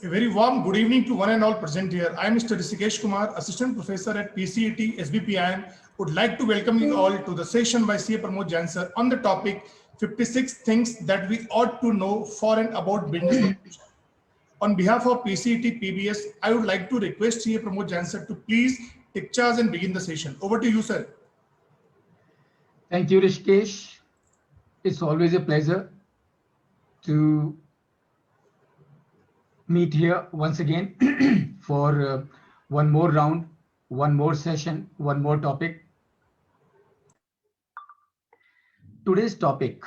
A very warm good evening to one and all present here. I am Mr. Rishikesh Kumar, Assistant Professor at PCET SBPIN. Would like to welcome you all to the session by CA Pramod Jain sir on the topic 56 things that we ought to know for and about business valuation. On behalf of PCET PBS, I would like to request CA Pramod Jain sir to please take charge and begin the session. Over to you, sir. Thank you, Rishikesh. It's always a pleasure to meet here once again for one more round, one more session, one more topic. Today's topic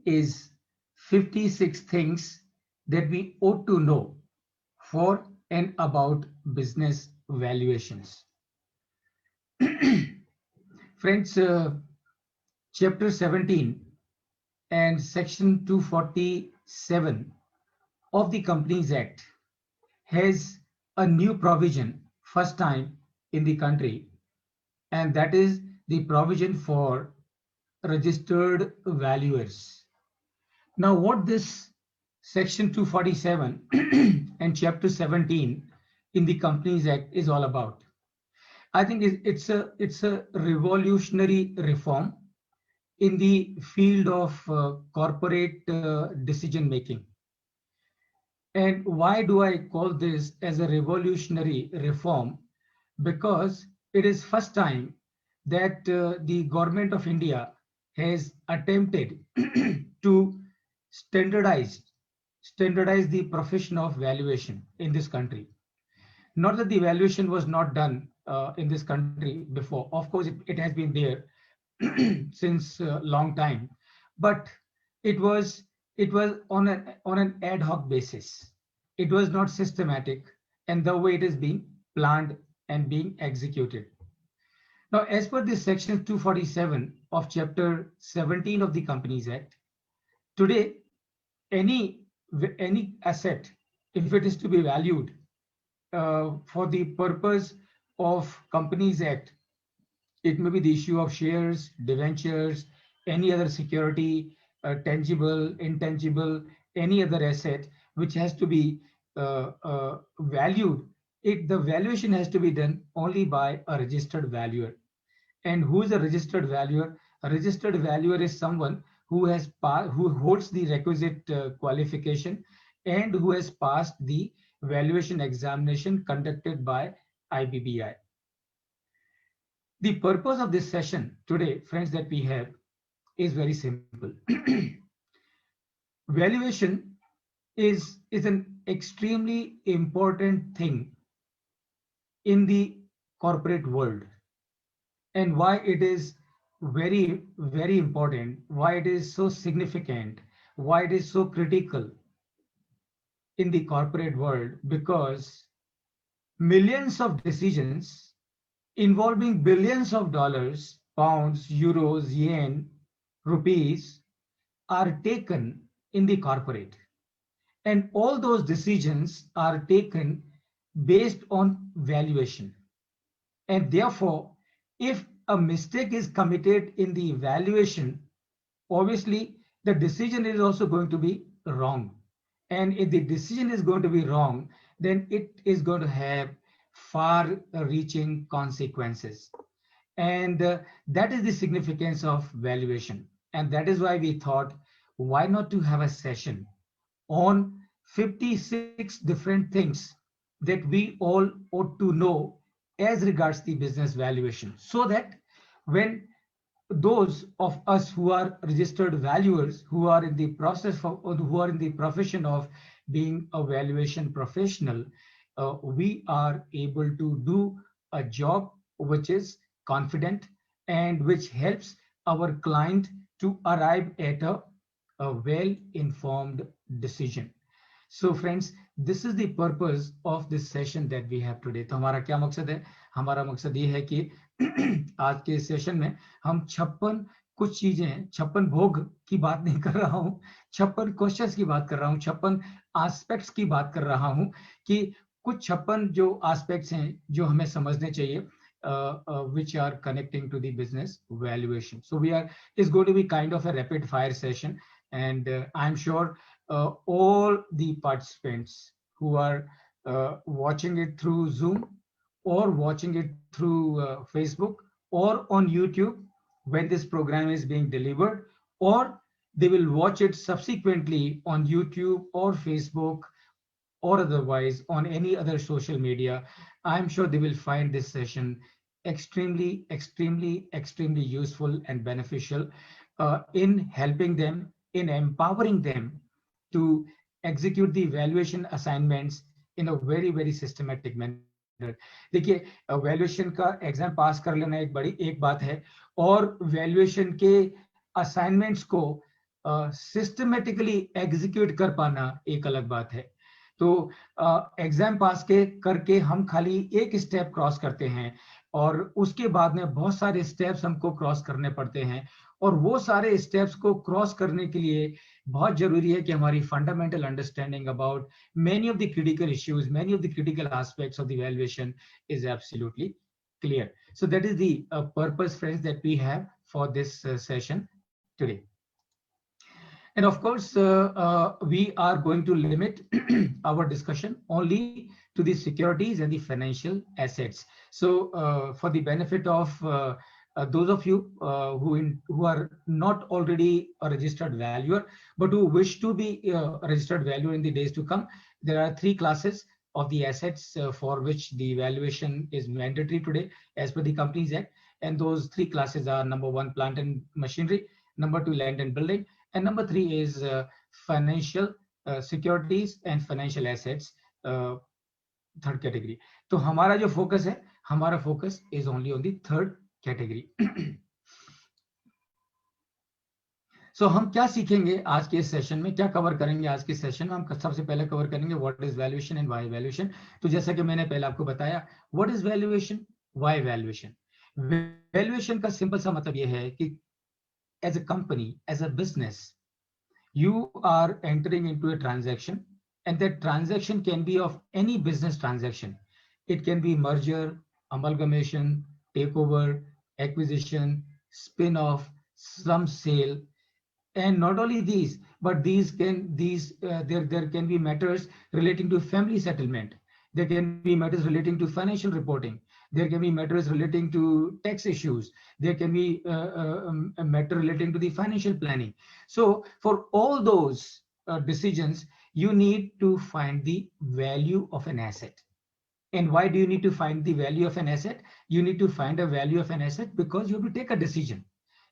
is 56 things that we ought to know for and about business valuations. Friends, Chapter 17 and Section 247 of the Companies Act has a new provision first time in the country, and that is the provision for registered valuers. Now, what this Section 247 and Chapter 17 in the Companies Act is all about, I think it's a revolutionary reform in the field of corporate decision making. And why do I call this as a revolutionary reform? Because it is first time that the government of India has attempted to standardize the profession of valuation in this country. Not that the valuation was not done in this country before. Of course, it has been there since a long time, but it was on an ad hoc basis. It was not systematic, and the way it is being planned and being executed. Now, as per this section 247 of chapter 17 of the Companies Act, today any asset, if it is to be valued for the purpose of Companies Act, it may be the issue of shares, debentures, any other security, tangible, intangible, any other asset which has to be valued. The valuation has to be done only by a registered valuer. And who is a registered valuer? A registered valuer is someone who holds the requisite qualification and who has passed the valuation examination conducted by IBBI. The purpose of this session today, friends, that we have is very simple. Valuation is an extremely important thing in the corporate world. And why it is very, very important, why it is so significant, why it is so critical in the corporate world, because millions of decisions involving billions of dollars, pounds, euros, yen, rupees are taken in the corporate. And all those decisions are taken based on valuation. And therefore, if a mistake is committed in the valuation, obviously the decision is also going to be wrong. And if the decision is going to be wrong, then it is going to have far-reaching consequences. And that is the significance of valuation. And that is why we thought, why not to have a session on 56 different things that we all ought to know as regards the business valuation, so that when those of us who are registered valuers, who are in the process of, or who are in the profession of being a valuation professional, we are able to do a job which is confident and which helps our client to arrive at a well-informed decision. So friends, this is the purpose of this session that we have today. तो हमारा क्या मकसद है? हमारा मकसद ये है कि आज के सेशन में हम 56 कुछ चीजें, 56 भोग की बात नहीं कर रहा हूँ, 56 क्वेश्चंस की बात कर रहा हूँ, 56 एस्पेक्ट्स की बात कर रहा हूँ, कि कुछ 56 जो एस्पेक्ट्स हैं जो हमें समझने चाहिए, which are connecting to the business valuation. So it's going to be kind of a rapid fire session, and I'm sure all the participants who are watching it through Zoom or watching it through Facebook or on YouTube when this program is being delivered, or they will watch it subsequently on YouTube or Facebook or otherwise on any other social media. I'm sure they will find this session extremely useful and beneficial in helping them, in empowering them to execute the evaluation assignments in a very systematic manner. देखिए, valuation का exam पास कर लेना एक बात है, और valuation के assignments को सिस्टमेटिकली एग्जीक्यूट कर पाना एक अलग बात है. तो एग्जाम पास के करके हम खाली एक स्टेप क्रॉस करते हैं, और उसके बाद में बहुत सारे स्टेप्स हमको क्रॉस करने पड़ते हैं, और वो सारे स्टेप्स को क्रॉस करने के लिए बहुत जरूरी है कि हमारी fundamental understanding about many of the critical issues, many of the critical aspects of the evaluation is absolutely clear. So that is the purpose, friends, that we have for this session today. And of course, we are going to limit our discussion only to the securities and the financial assets. So for the benefit of those of you who are not already a registered valuer, but who wish to be a registered valuer in the days to come, there are 3 classes of the assets for which the evaluation is mandatory today as per the Companies Act. And those 3 classes are: number 1, plant and machinery; number 2, land and building; and number 3 is financial securities and financial assets, third category. तो हमारा जो focus है, हमारा focus is only on the third category. So हम क्या सीखेंगे आज के इस सेशन में, क्या कवर करेंगे आज के सेशन में? हम सबसे पहले कवर करेंगे what is valuation and why valuation. तो जैसा कि मैंने पहले आपको बताया, what is valuation, why valuation. Valuation का सिंपल सा मतलब ये है कि as a company, as a business, you are entering into a transaction, and that transaction can be of any business transaction. It can be merger, amalgamation, takeover, acquisition, spin-off, some sale. And not only these, but there can be matters relating to family settlement. There can be matters relating to financial reporting. There can be matters relating to tax issues. There can be a matter relating to the financial planning. So for all those decisions, you need to find the value of an asset. And why do you need to find the value of an asset? You need to find a value of an asset because you have to take a decision.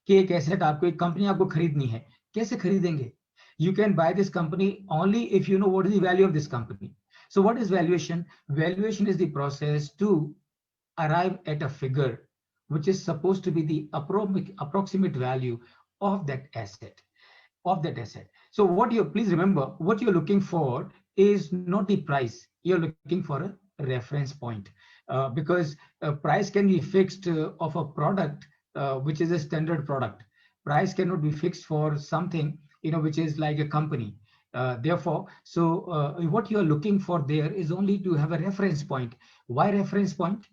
कि एक asset आपको, एक company आपको खरीदनी है, कैसे खरीदेंगे? You can buy this company only if you know what is the value of this company. So what is valuation? Valuation is the process to arrive at a figure which is supposed to be the approximate value of that asset. So please remember, what you're looking for is not the price. You're looking for a reference point, because price can be fixed of a product which is a standard product. Price cannot be fixed for something, which is like a company. Therefore, what you're looking for there is only to have a reference point. Why reference point?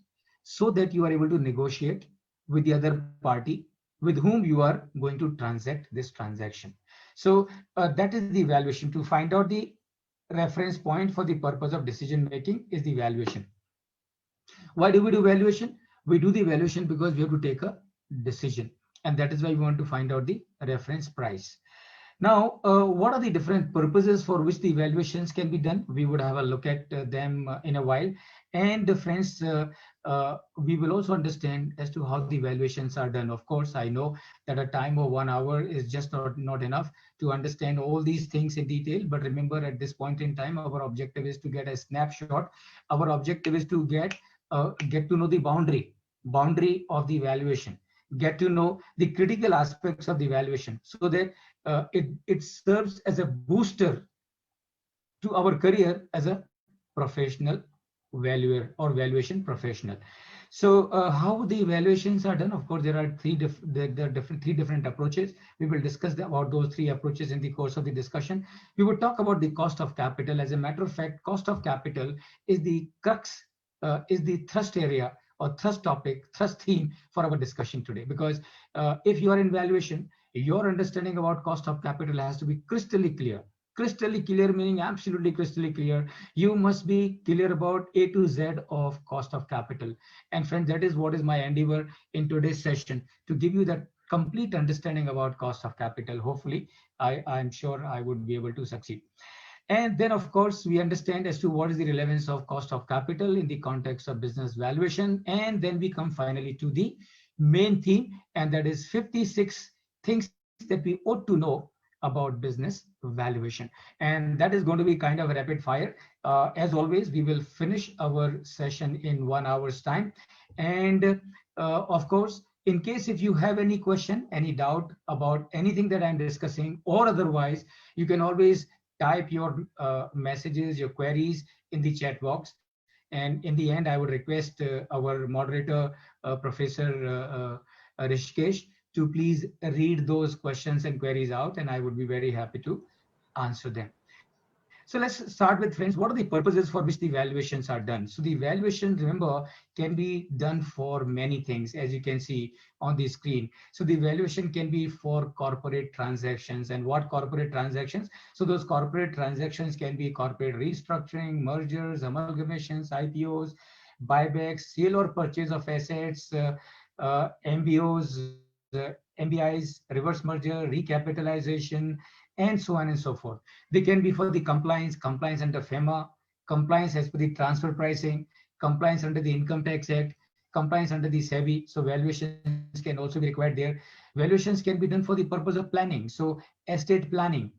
So that you are able to negotiate with the other party with whom you are going to transact this transaction. So that is the valuation. To find out the reference point for the purpose of decision making is the valuation. Why do we do valuation? We do the valuation because we have to take a decision, and that is why we want to find out the reference price. Now, what are the different purposes for which the evaluations can be done? We would have a look at them in a while. And friends, we will also understand as to how the evaluations are done. Of course, I know that a time of 1 hour is just not enough to understand all these things in detail. But remember, at this point in time, our objective is to get a snapshot. Our objective is to get to know the boundary of the evaluation, get to know the critical aspects of the evaluation, so that it serves as a booster to our career as a professional valuer or valuation professional. So how the evaluations are done? Of course, there are three different approaches. We will discuss about those 3 approaches in the course of the discussion. We will talk about the cost of capital. As a matter of fact, cost of capital is the crux, is the thrust area or thrust theme for our discussion today. Because if you are in valuation, your understanding about cost of capital has to be crystal clear. Crystal clear meaning absolutely crystal clear. You must be clear about A to Z of cost of capital. And friends, that is what is my endeavor in today's session, to give you that complete understanding about cost of capital. Hopefully, I'm sure I would be able to succeed. And then, of course, we understand as to what is the relevance of cost of capital in the context of business valuation. And then we come finally to the main theme, and that is 56 things that we ought to know about business valuation. And that is going to be kind of a rapid fire. As always, we will finish our session in 1 hour's time. And of course, in case if you have any question, any doubt about anything that I'm discussing or otherwise, you can always type your messages, your queries in the chat box. And in the end, I would request our moderator, Professor Rishikesh, to please read those questions and queries out, and I would be very happy to answer them. So let's start with, friends, what are the purposes for which the evaluations are done? So the evaluation, remember, can be done for many things, as you can see on the screen. So the evaluation can be for corporate transactions. And what corporate transactions? So those corporate transactions can be corporate restructuring, mergers, amalgamations, IPOs, buybacks, sale or purchase of assets, MBOs, MBIs, reverse merger, recapitalization, and so on and so forth. They can be for the compliance under FEMA, compliance as per the transfer pricing, compliance under the Income Tax Act, compliance under the SEBI. So valuations can also be required there. Valuations can be done for the purpose of planning. So estate planning,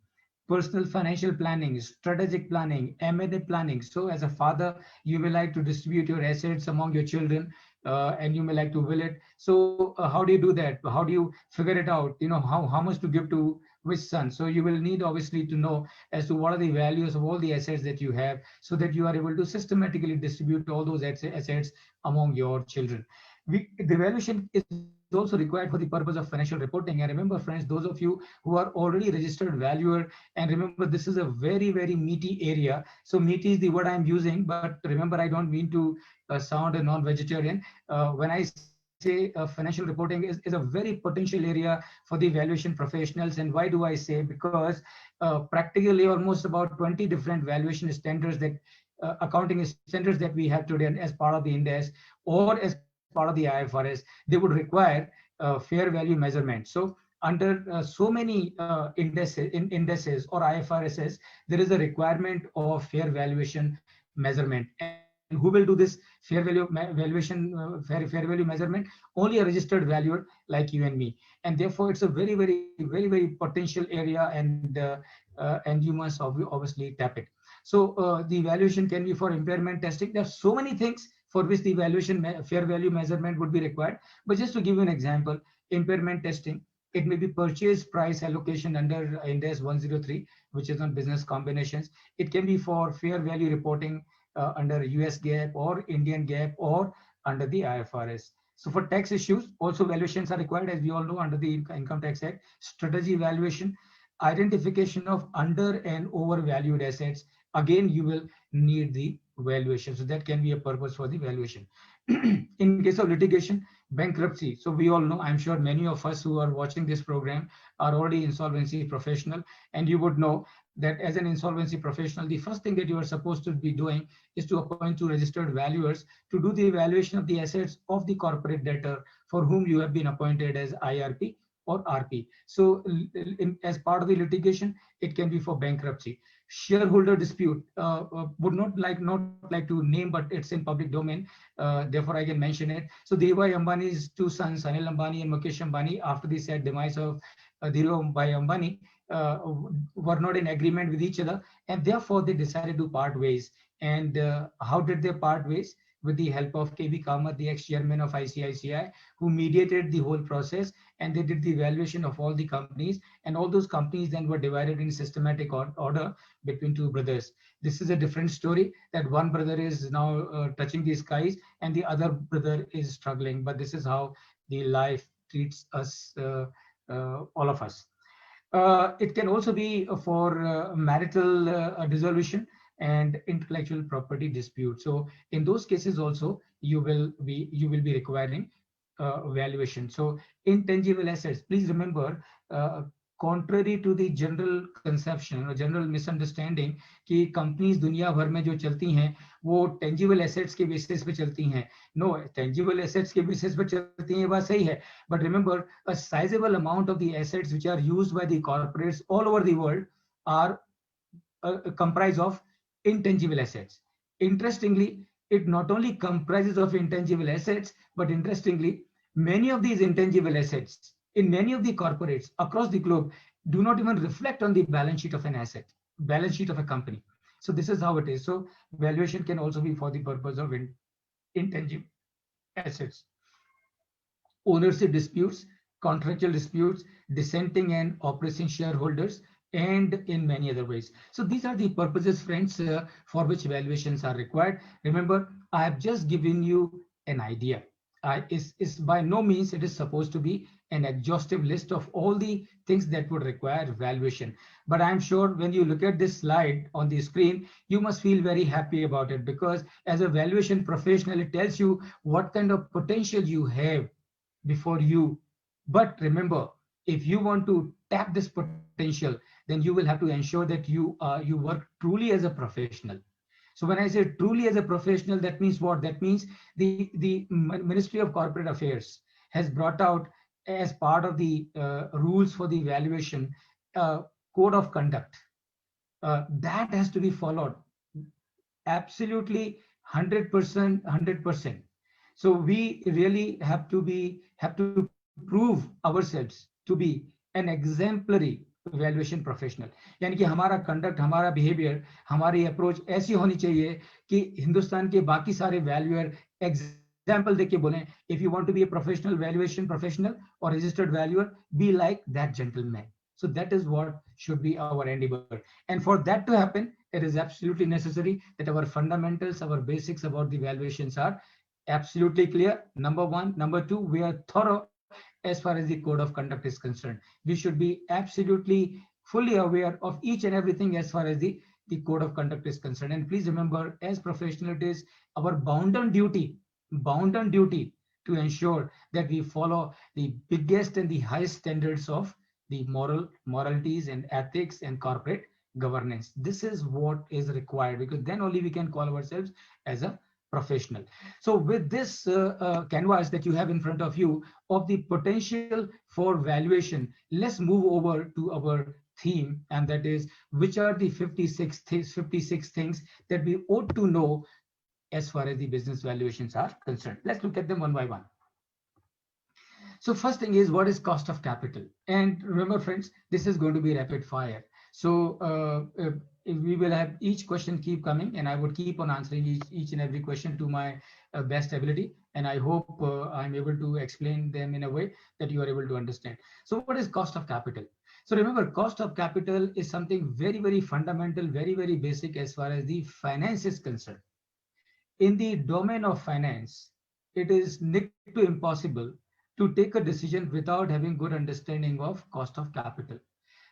personal financial planning, strategic planning, M&A planning. So as a father, you may like to distribute your assets among your children, and you may like to will it. So how do you do that? How do you figure it out? How much to give to which son? So you will need obviously to know as to what are the values of all the assets that you have, so that you are able to systematically distribute all those assets among your children. The valuation is also required for the purpose of financial reporting. And remember, friends, those of you who are already registered valuer, and remember, this is a very, very meaty area. So meaty is the word I'm using, but remember, I don't mean to sound a non-vegetarian. When I say financial reporting is a very potential area for the valuation professionals. And why do I say? Because practically almost about 20 different valuation standards, that accounting standards that we have today as part of the IND AS or as part of the IFRS, they would require fair value measurement. So under so many indices or IFRSs, there is a requirement of fair valuation measurement. And who will do this fair value valuation, fair value measurement? Only a registered valuer like you and me. And therefore, it's a very, very, very, very potential area, and you must obviously tap it. So the evaluation can be for impairment testing. There are so many things for which the evaluation fair value measurement would be required. But just to give you an example, impairment testing, it may be purchase price allocation under IND AS 103, which is on business combinations. It can be for fair value reporting under US GAAP or Indian GAAP or under the IFRS. So for tax issues, also valuations are required, as we all know, under the Income Tax Act. Strategy evaluation, identification of under and overvalued assets. Again, you will need the valuation. So that can be a purpose for the valuation. In case of litigation, bankruptcy. So we all know, I'm sure many of us who are watching this program are already insolvency professional, and you would know that as an insolvency professional, the first thing that you are supposed to be doing is to appoint two registered valuers to do the evaluation of the assets of the corporate debtor for whom you have been appointed as IRP or RP. So as part of the litigation, it can be for bankruptcy. Shareholder dispute, would not like to name, but it's in public domain. Therefore, I can mention it. So Dhirubhai Ambani's two sons, Anil Ambani and Mukesh Ambani, after the sad demise of Dhirubhai Ambani, were not in agreement with each other, and therefore they decided to part ways. And how did they part ways? With the help of KB Kamath, the ex-chairman of ICICI, who mediated the whole process, and they did the evaluation of all the companies, and all those companies then were divided in systematic order between two brothers. This is a different story, that one brother is now touching the skies and the other brother is struggling. But this is how the life treats us, all of us. It can also be for marital dissolution and intellectual property dispute. So in those cases also, you will be requiring valuation. So intangible assets, please remember, contrary to the general conception or general misunderstanding कि companies दुनिया भर में जो चलती हैं वो tangible assets के basis पे चलती हैं. No, tangible assets के basis पे चलती हैं, ये बात सही है. But remember, a sizable amount of the assets which are used by the corporates all over the world are comprised of intangible assets. Interestingly, it not only comprises of intangible assets, but interestingly, many of these intangible assets in many of the corporates across the globe do not even reflect on the balance sheet of an asset, balance sheet of a company. So this is how it is. So valuation can also be for the purpose of intangible assets. Ownership disputes, contractual disputes, dissenting and oppressing shareholders, and in many other ways. So these are the purposes, friends, for which valuations are required. Remember, I have just given you an idea. Is by no means it is supposed to be an exhaustive list of all the things that would require valuation. But I'm sure when you look at this slide on the screen, you must feel very happy about it, because as a valuation professional, it tells you what kind of potential you have before you. But remember, if you want to tap this potential, then you will have to ensure that you work truly as a professional. So when I say truly as a professional, that means what? That means the Ministry of Corporate Affairs has brought out, as part of the rules for the evaluation, code of conduct. That has to be followed. Absolutely 100%, 100%. So we really have to prove ourselves to be an exemplary valuation professional. यानी कि हमारा conduct, हमारा behaviour, हमारी approach ऐसी होनी चाहिए कि हिंदुस्तान के बाकी सारे वैल्यूअर एग्जाम्पल देख के बोलें, if you want to be a professional valuation professional और registered valuer, be like that gentleman. So that is what should be our endeavor. And for that to happen, it is absolutely necessary that our fundamentals, our basics about the valuations are absolutely clear. Number one. Number two, we are thorough as far as the code of conduct is concerned. We should be absolutely fully aware of each and everything as far as the code of conduct is concerned. And please remember, as professional, it is our bounden duty to ensure that we follow the biggest and the highest standards of the moralities and ethics and corporate governance. This is what is required, because then only we can call ourselves as a professional. So with this canvas that you have in front of you of the potential for valuation, let's move over to our theme, and that is, which are the 56 things that we ought to know as far as the business valuations are concerned. Let's look at them one by one. So first thing is, what is cost of capital? And remember, friends, this is going to be rapid fire. So we will have each question keep coming, and I would keep on answering each and every question to my best ability. And I hope I'm able to explain them in a way that you are able to understand. So what is cost of capital? So remember, cost of capital is something very, very fundamental, very, very basic as far as the finance is concerned. In the domain of finance, it is next to impossible to take a decision without having good understanding of cost of capital.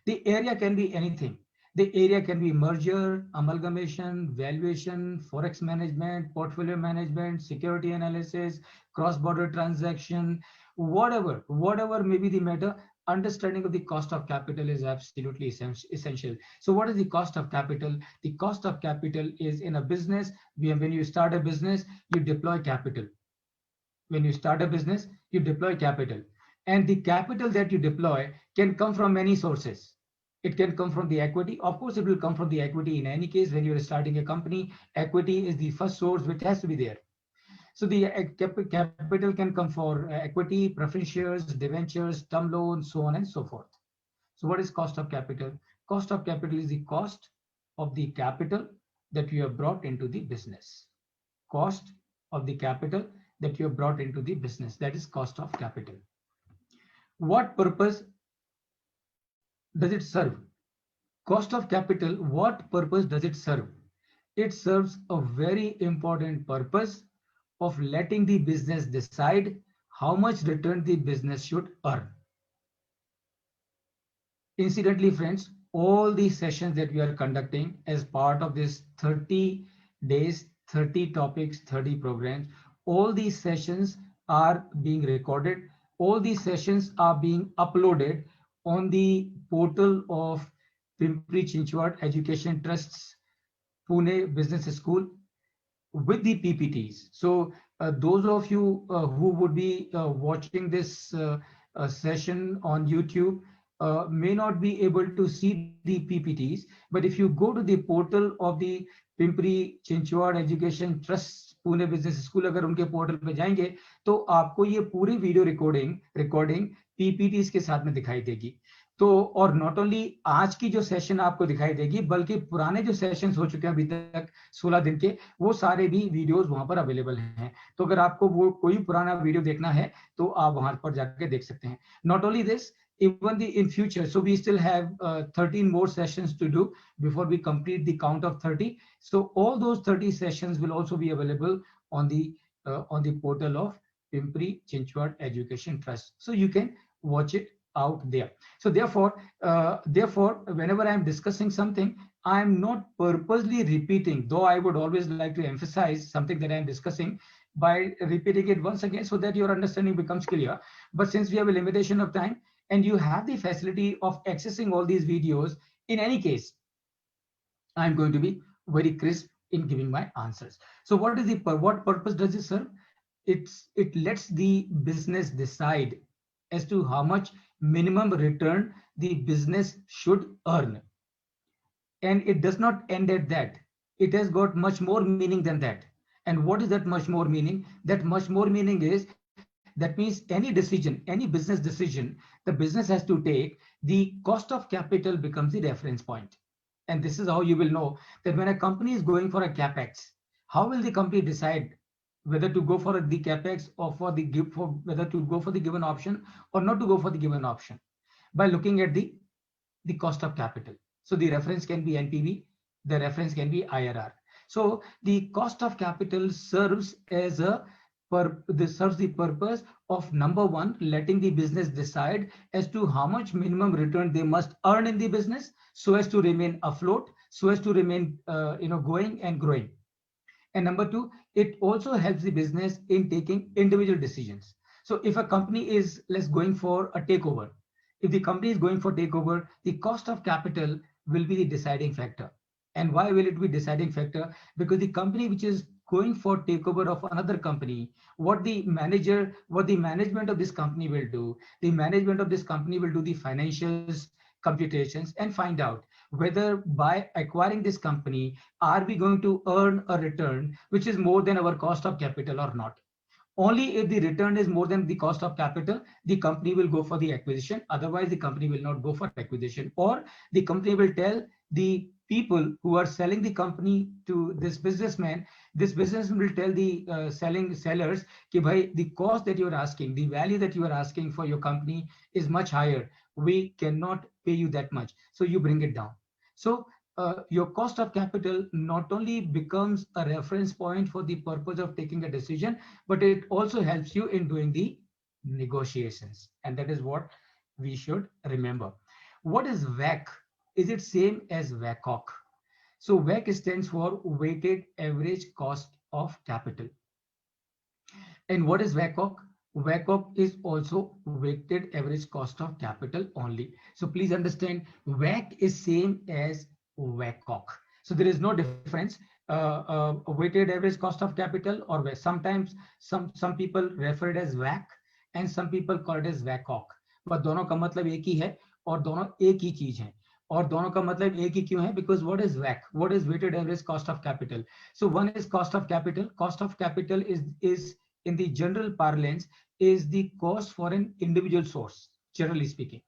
The area can be anything. The area can be merger, amalgamation, valuation, forex management, portfolio management, security analysis, cross-border transaction, whatever may be the matter. Understanding of the cost of capital is absolutely essential. So what is the cost of capital? The cost of capital is, in a business, when you start a business, you deploy capital. When you start a business, you deploy capital. And the capital that you deploy can come from many sources. It can come from the equity. Of course, it will come from the equity. In any case, when you're starting a company, equity is the first source which has to be there. So the capital can come for equity, preference shares, debentures, term loans, so on and so forth. So what is cost of capital? Cost of capital is the cost of the capital that you have brought into the business. Cost of the capital that you have brought into the business. That is cost of capital. What purpose does it serve? Cost of capital, what purpose does it serve? It serves a very important purpose of letting the business decide how much return the business should earn. Incidentally, friends, all these sessions that we are conducting as part of this 30 days, 30 topics, 30 programs, all these sessions are being recorded. All these sessions are being uploaded on the portal of Pimpri Chinchwad Education Trust's Pune Business School with the PPTs. So those of you who would be watching this session on YouTube may not be able to see the PPTs, but if you go to the portal of the Pimpri Chinchwad Education Trust Pune Business School, अगर उनके portal पे जाएंगे तो आपको ये पूरी video recording PPTs के साथ में दिखाई देगी। तो और नॉट ओनली आज की जो सेशन आपको दिखाई देगी, बल्कि पुराने जो सेशंस हो चुके हैं अभी तक 16 दिन के, वो सारे भी वीडियोस वहां पर अवेलेबल हैं। तो अगर आपको वो कोई पुराना वीडियो देखना है तो आप वहां पर जाकर देख सकते हैं। Not only this, even in future, so we still have 13 more sessions to do before we complete the count of 30. So all those 30 sessions will also be available on the portal of Pimpri Chinchwad Education Trust, so you can watch it out there. So therefore whenever I am discussing something, I am not purposely repeating, though I would always like to emphasize something that I am discussing by repeating it once again so that your understanding becomes clear. But since we have a limitation of time and you have the facility of accessing all these videos, in any case I'm going to be very crisp in giving my answers. So what purpose does it serve? It lets the business decide as to how much minimum return the business should earn. And it does not end at that. It has got much more meaning than that. And what is that much more meaning? That much more meaning is, that means any decision, any business decision the business has to take, the cost of capital becomes the reference point. And this is how you will know that when a company is going for a capex, how will the company decide whether to go for the capex or whether to go for the given option or not to go for the given option? By looking at the cost of capital. So the reference can be NPV, the reference can be IRR. So the cost of capital serves as this serves the purpose of, number one, letting the business decide as to how much minimum return they must earn in the business so as to remain afloat, so as to remain going and growing. And number two, it also helps the business in taking individual decisions. So if a company is going for a takeover, if the company is going for takeover, the cost of capital will be the deciding factor. And why will it be deciding factor? Because the company which is going for takeover of another company, what the management of this company will do, the management of this company will do the financials, computations, and find out whether by acquiring this company, are we going to earn a return which is more than our cost of capital or not. Only if the return is more than the cost of capital, the company will go for the acquisition. Otherwise, the company will not go for acquisition, or the company will tell the people who are selling the company to this businessman will tell the sellers कि भाई, the cost that you are asking, the value that you are asking for your company is much higher. We cannot pay you that much, so you bring it down. So your cost of capital not only becomes a reference point for the purpose of taking a decision, but it also helps you in doing the negotiations. And that is what we should remember. What is WACC? Is it same as WACOC? So WACC stands for weighted average cost of capital. And what is WACOC? WACOC is also weighted average cost of capital only. So please understand, WACC is same as WACOC. So there is no difference. Weighted average cost of capital, or sometimes some people refer it as WACC and some people call it as WACOC. But दोनों का मतलब एक ही है और दोनों एक ही चीज है. और दोनों का मतलब एक ही क्यों है? Because what is WACC? What is weighted average cost of capital? So one is cost of capital. Cost of capital is in the general parlance is the cost for an individual source, generally speaking.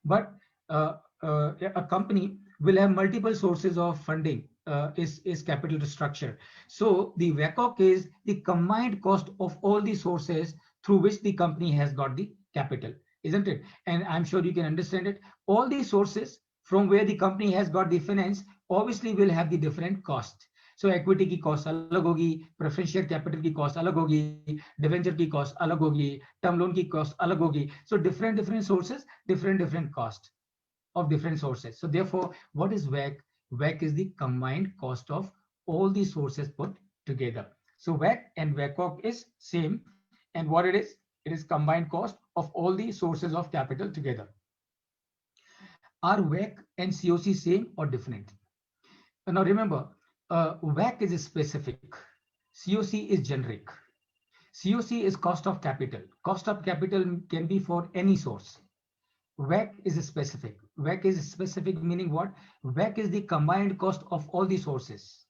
But a company will have multiple sources of funding, is capital structure. So the WACOC is the combined cost of all the sources through which the company has got the capital, isn't it? And I'm sure you can understand it. All these sources from where the company has got the finance obviously will have the different cost. So equity की cost अलग होगी, preferential capital की cost अलग होगी, debenture की cost अलग होगी, term loan की cost अलग होगी. So different sources, different cost of different sources. So therefore, what is WACC? WACC is the combined cost of all the sources put together. So WACC and WACOC is same, and what it is combined cost of all the sources of capital together. Are WACC and COC same or different? Now remember, WACC is specific, COC is generic. COC is cost of capital. Cost of capital can be for any source. WACC is specific. WACC is specific meaning what? WACC is the combined cost of all the sources.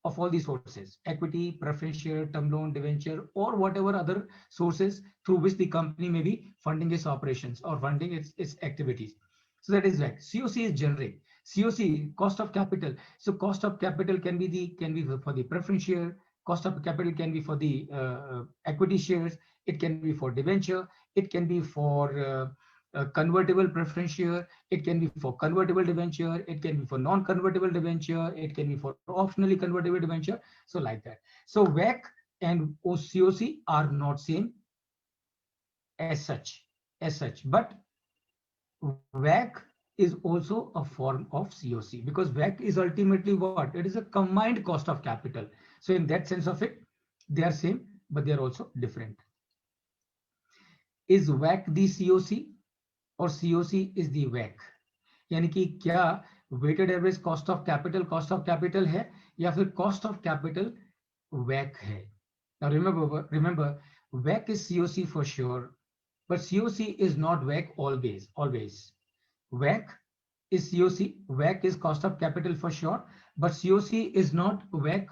Of all the sources, equity, preference share, term loan, debenture, or whatever other sources through which the company may be funding its operations or funding its activities. So that is right. COC is generic. COC, cost of capital. So cost of capital can be for the preference share. Cost of capital can be for the equity shares. It can be for debenture. It can be for convertible preference share. It can be for convertible debenture. It can be for non-convertible debenture. It can be for optionally convertible debenture. So like that. So WACC and COC are not same as such, but WACC is also a form of COC because WACC is ultimately what? It is a combined cost of capital. So in that sense of it, they are same, but they are also different. Is WACC the COC or COC is the WACC? यानी कि क्या weighted average cost of capital है या फिर cost of capital WACC है? Now remember, WACC is COC for sure, but COC is not WACC always. WACC is COC. WACC is cost of capital for sure, but COC is not WACC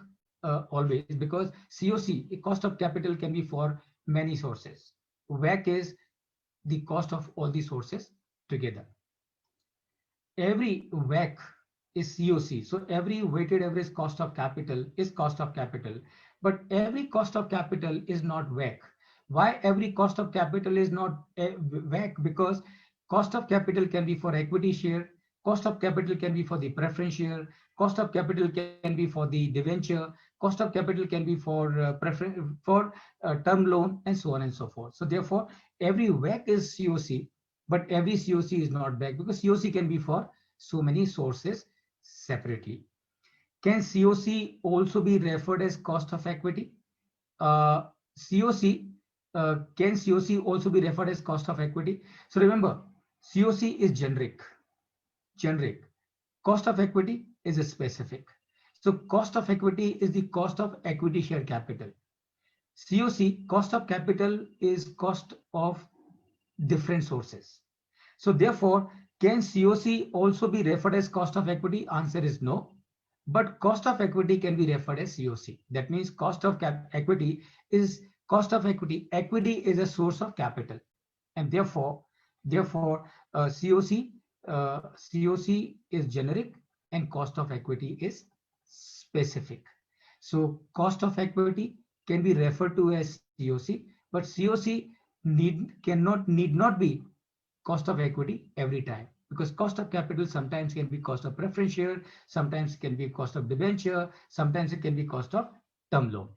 always because COC, cost of capital, can be for many sources. WACC is the cost of all the sources together. Every WACC is COC. So every weighted average cost of capital is cost of capital, but every cost of capital is not WACC. Why every cost of capital is not WACC? Because cost of capital can be for equity share, cost of capital can be for the preference share, cost of capital can be for the debenture, cost of capital can be for term loan, and so on and so forth. So therefore, every WACC is COC, but every COC is not WACC because COC can be for so many sources separately. Can COC also be referred as cost of equity? COC, can COC also be referred as cost of equity? So remember, COC is generic. Cost of equity is a specific. So cost of equity is the cost of equity share capital. COC, cost of capital, is cost of different sources. So therefore, can COC also be referred as cost of equity? Answer is no. But cost of equity can be referred as COC. That means cost of equity is cost of equity. Equity is a source of capital, and therefore, COC is generic and cost of equity is specific. So cost of equity can be referred to as COC, but COC need not be cost of equity every time, because cost of capital sometimes can be cost of preference share, sometimes it can be cost of debenture, sometimes it can be cost of term loan.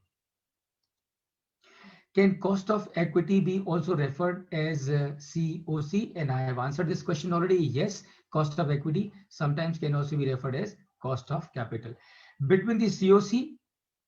Can cost of equity be also referred as COC? And I have answered this question already. Yes, cost of equity sometimes can also be referred as cost of capital. Between the COC,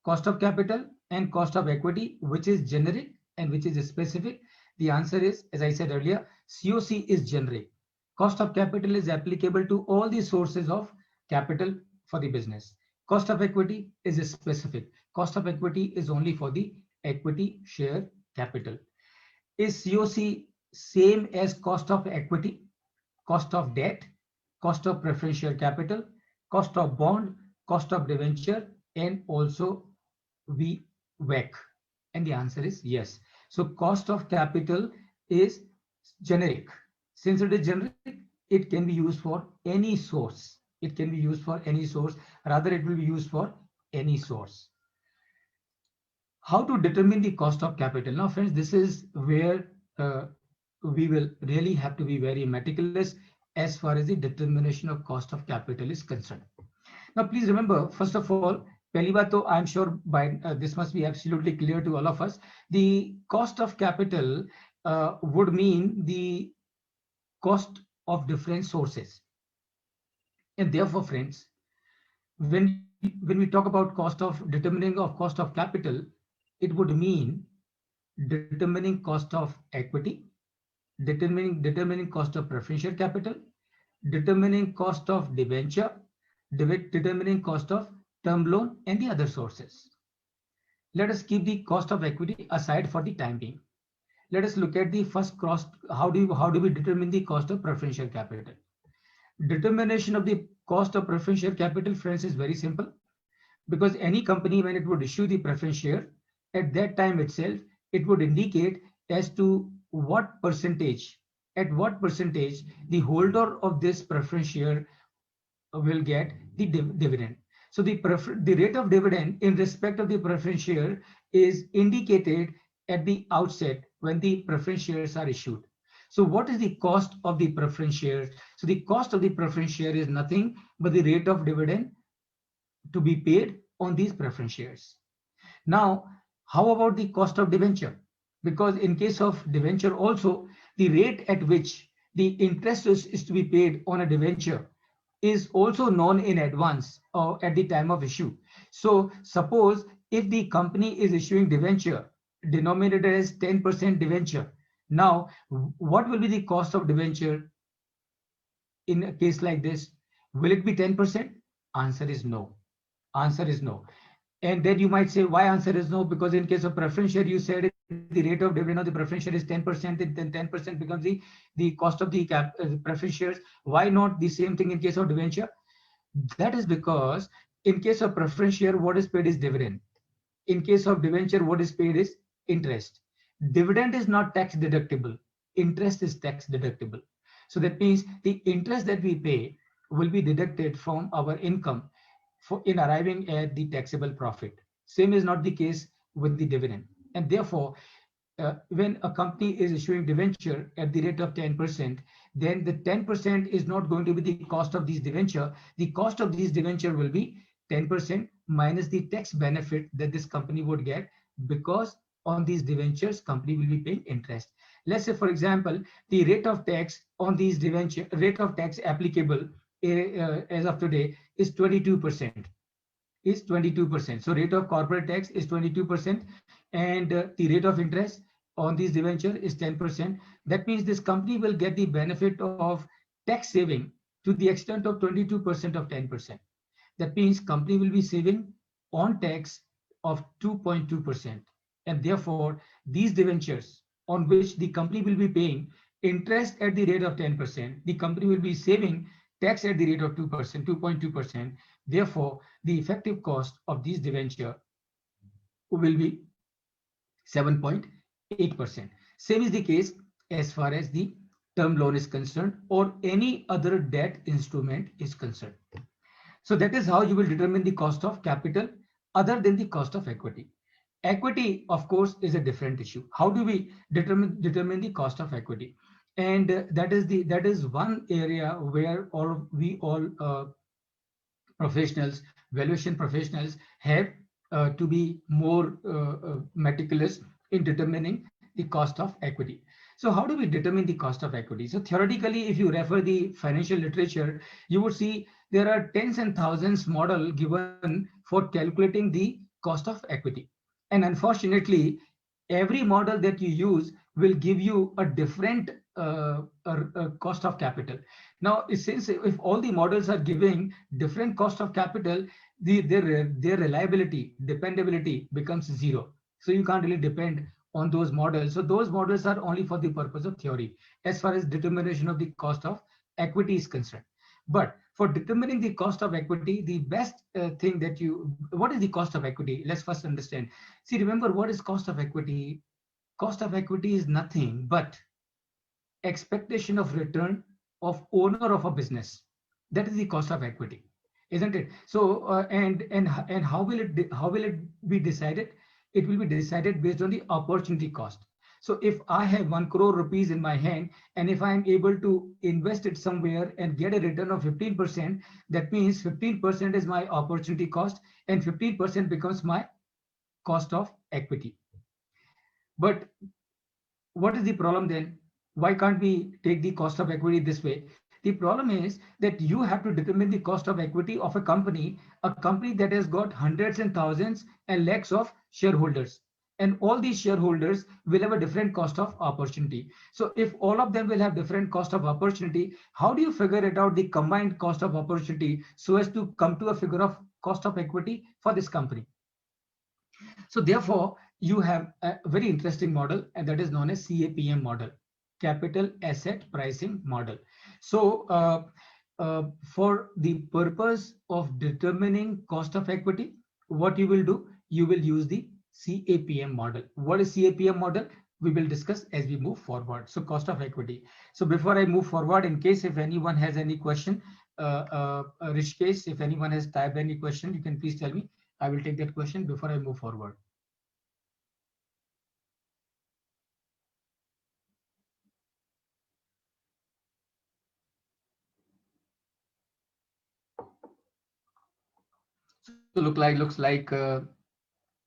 cost of capital, and cost of equity, which is generic and which is specific? The answer is, as I said earlier, COC is generic. Cost of capital is applicable to all the sources of capital for the business. Cost of equity is specific. Cost of equity is only for the equity share capital. Is COC same as cost of equity, cost of debt, cost of preference share capital, cost of bond, cost of debenture, and also WACC? And the answer is yes. So cost of capital is generic. Since it is generic, it can be used for any source. It can be used for any source. Rather, it will be used for any source. How to determine the cost of capital? Now, friends, this is where we will really have to be very meticulous as far as the determination of cost of capital is concerned. Now, please remember, first of all, पहली बात तो I'm sure by this must be absolutely clear to all of us. The cost of capital would mean the cost of different sources. And therefore, friends, when we talk about determining cost of capital, it would mean determining cost of equity, determining cost of preferential capital, determining cost of debenture, determining cost of term loan and the other sources. Let us keep the cost of equity aside for the time being. Let us look at the first cost. How do we determine the cost of preferential capital? Determination of the cost of preferential capital, friends, is very simple, because any company, when it would issue the preference share, at that time itself, it would indicate as to at what percentage the holder of this preference share will get the dividend. So the rate of dividend in respect of the preference share is indicated at the outset when the preference shares are issued. So what is the cost of the preference shares? So the cost of the preference share is nothing but the rate of dividend to be paid on these preference shares. Now, how about the cost of debenture? Because in case of debenture also, the rate at which the interest is to be paid on a debenture is also known in advance or at the time of issue. So suppose if the company is issuing debenture denominated as 10% debenture, now what will be the cost of debenture in a case like this? Will it be 10%? Answer is no. Answer is no. And then you might say, why answer is no? Because in case of preference share, you said the rate of dividend of the preference share is 10%, then 10% becomes the cost of the preference shares. Why not the same thing in case of debenture? That is because in case of preference share, what is paid is dividend. In case of debenture, what is paid is interest. Dividend is not tax deductible. Interest is tax deductible. So that means the interest that we pay will be deducted from our income in arriving at the taxable profit. Same is not the case with the dividend. And therefore, when a company is issuing debenture at the rate of 10%, then the 10% is not going to be the cost of these debenture. The cost of these debenture will be 10% minus the tax benefit that this company would get, because on these debentures, company will be paying interest. Let's say, for example, the rate of tax on these debenture, rate of tax applicable as of today is 22%. Is 22%. So rate of corporate tax is 22%, and the rate of interest on these debenture is 10%. That means this company will get the benefit of tax saving to the extent of 22% of 10%. That means company will be saving on tax of 2.2%. And therefore, these debentures on which the company will be paying interest at the rate of 10%, the company will be saving tax at the rate of 2%, 2.2%. Therefore, the effective cost of these debenture will be 7.8%. Same is the case as far as the term loan is concerned or any other debt instrument is concerned. So that is how you will determine the cost of capital other than the cost of equity. Equity, of course, is a different issue. How do we determine the cost of equity? And that is one area where we all professionals, valuation professionals, have to be more meticulous in determining the cost of equity. So how do we determine the cost of equity? So theoretically, if you refer the financial literature, you would see there are tens and thousands model given for calculating the cost of equity. And unfortunately, every model that you use will give you a different cost of capital. Now, since if all the models are giving different cost of capital, their reliability, dependability becomes zero. So you can't really depend on those models. So those models are only for the purpose of theory as far as determination of the cost of equity is concerned. But for determining the cost of equity, the best thing that what is the cost of equity? Let's first understand. See, remember, what is cost of equity? Cost of equity is nothing but expectation of return of owner of a business. That is the cost of equity, isn't it? So and how will it be decided? It will be decided based on the opportunity cost. So if I have 1 crore rupees in my hand, and if I am able to invest it somewhere and get a return of 15%, that means 15% is my opportunity cost and 15% becomes my cost of equity. But what is the problem then? Why can't we take the cost of equity this way? The problem is that you have to determine the cost of equity of a company that has got hundreds and thousands and lakhs of shareholders. and all these shareholders will have a different cost of opportunity. So if all of them will have different cost of opportunity, how do you figure it out, the combined cost of opportunity, so as to come to a figure of cost of equity for this company? So therefore, you have a very interesting model, and that is known as CAPM model, capital asset pricing model. So for the purpose of determining cost of equity, what you will do, you will use the CAPM model. What is CAPM model? We will discuss as we move forward. So cost of equity. So before I move forward, in case if anyone has any question, Rishikesh, if anyone has typed any question, you can please tell me. I will take that question before I move forward. So looks like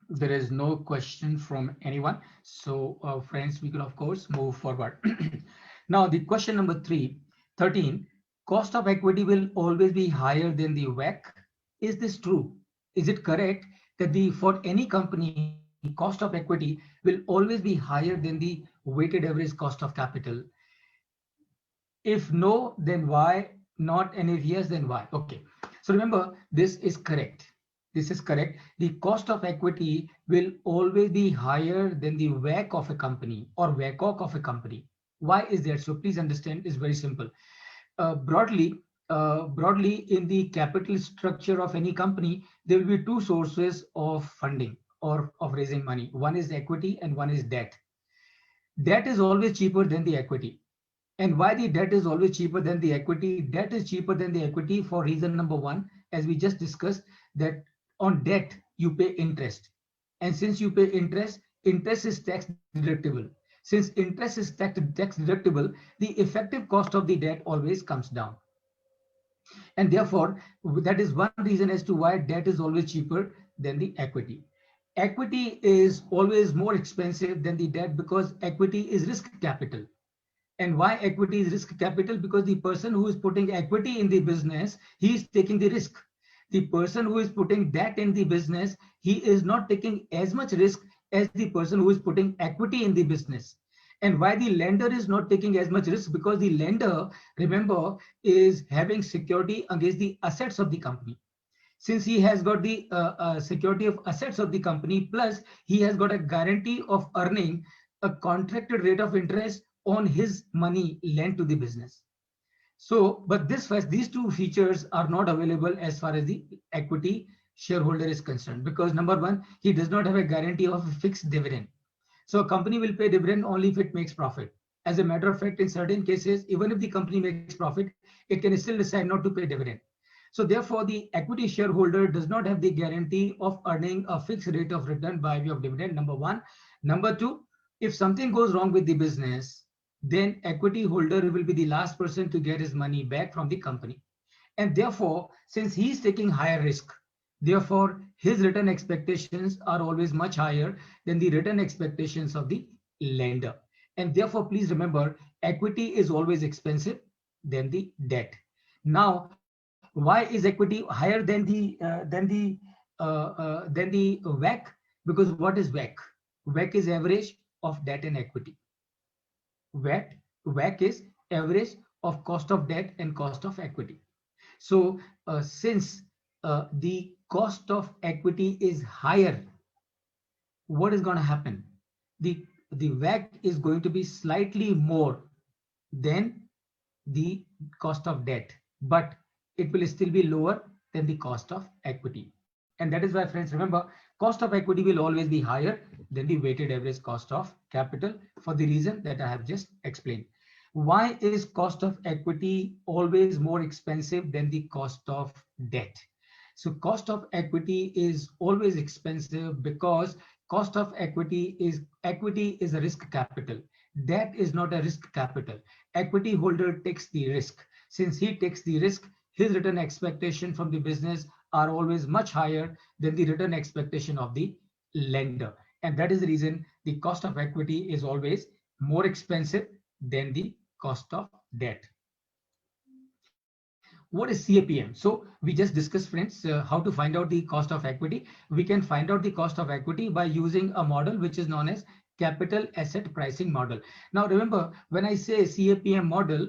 there is no question from anyone. So friends, we can of course move forward. Now the question number 13, cost of equity will always be higher than the WACC. Is this true? Is it correct that the for any company cost of equity will always be higher than the weighted average cost of capital? If no, then why not? And if yes, then why? Okay. So remember, this is correct. This is correct. The cost of equity will always be higher than the WACC of a company or WACOC of a company. Why is that? So please understand, it's very simple. Broadly, in the capital structure of any company, there will be two sources of funding or of raising money. One is equity and one is debt. Debt is always cheaper than the equity. And why the debt is always cheaper than the equity? Debt is cheaper than the equity for reason number one, as we just discussed, that on debt you pay interest. And since you pay interest, interest is tax deductible. Since interest is tax deductible, the effective cost of the debt always comes down. And therefore, that is one reason as to why debt is always cheaper than the equity. Equity is always more expensive than the debt because equity is risk capital. And why equity is risk capital? Because the person who is putting equity in the business, he is taking the risk. The person who is putting debt in the business, he is not taking as much risk as the person who is putting equity in the business. And why the lender is not taking as much risk? Because the lender, remember, is having security against the assets of the company. Since he has got the security of assets of the company, plus he has got a guarantee of earning a contracted rate of interest on his money lent to the business. So, but these two features are not available as far as the equity shareholder is concerned, because number one, he does not have a guarantee of a fixed dividend. So a company will pay dividend only if it makes profit. As a matter of fact, in certain cases, even if the company makes profit, it can still decide not to pay dividend. So therefore, the equity shareholder does not have the guarantee of earning a fixed rate of return by way of dividend, number one. Number two, if something goes wrong with the business, then equity holder will be the last person to get his money back from the company. And therefore, since he is taking higher risk, therefore his return expectations are always much higher than the return expectations of the lender. And therefore, please remember, equity is always expensive than the debt. Now, why is equity higher than the WACC? Because what is WACC? WACC is average of debt and equity. WACC is average of cost of debt and cost of equity. So since the cost of equity is higher, what is going to happen? The WACC is going to be slightly more than the cost of debt, but it will still be lower than the cost of equity. And that is why, friends, remember, cost of equity will always be higher than the weighted average cost of capital for the reason that I have just explained. Why is cost of equity always more expensive than the cost of debt? So cost of equity is always expensive because cost of equity is a risk capital. Debt is not a risk capital. Equity holder takes the risk. Since he takes the risk, his return expectation from the business are always much higher than the return expectation of the lender. And that is the reason the cost of equity is always more expensive than the cost of debt. What is CAPM? So we just discussed, friends, how to find out the cost of equity. We can find out the cost of equity by using a model which is known as capital asset pricing model. Now remember, when I say CAPM model,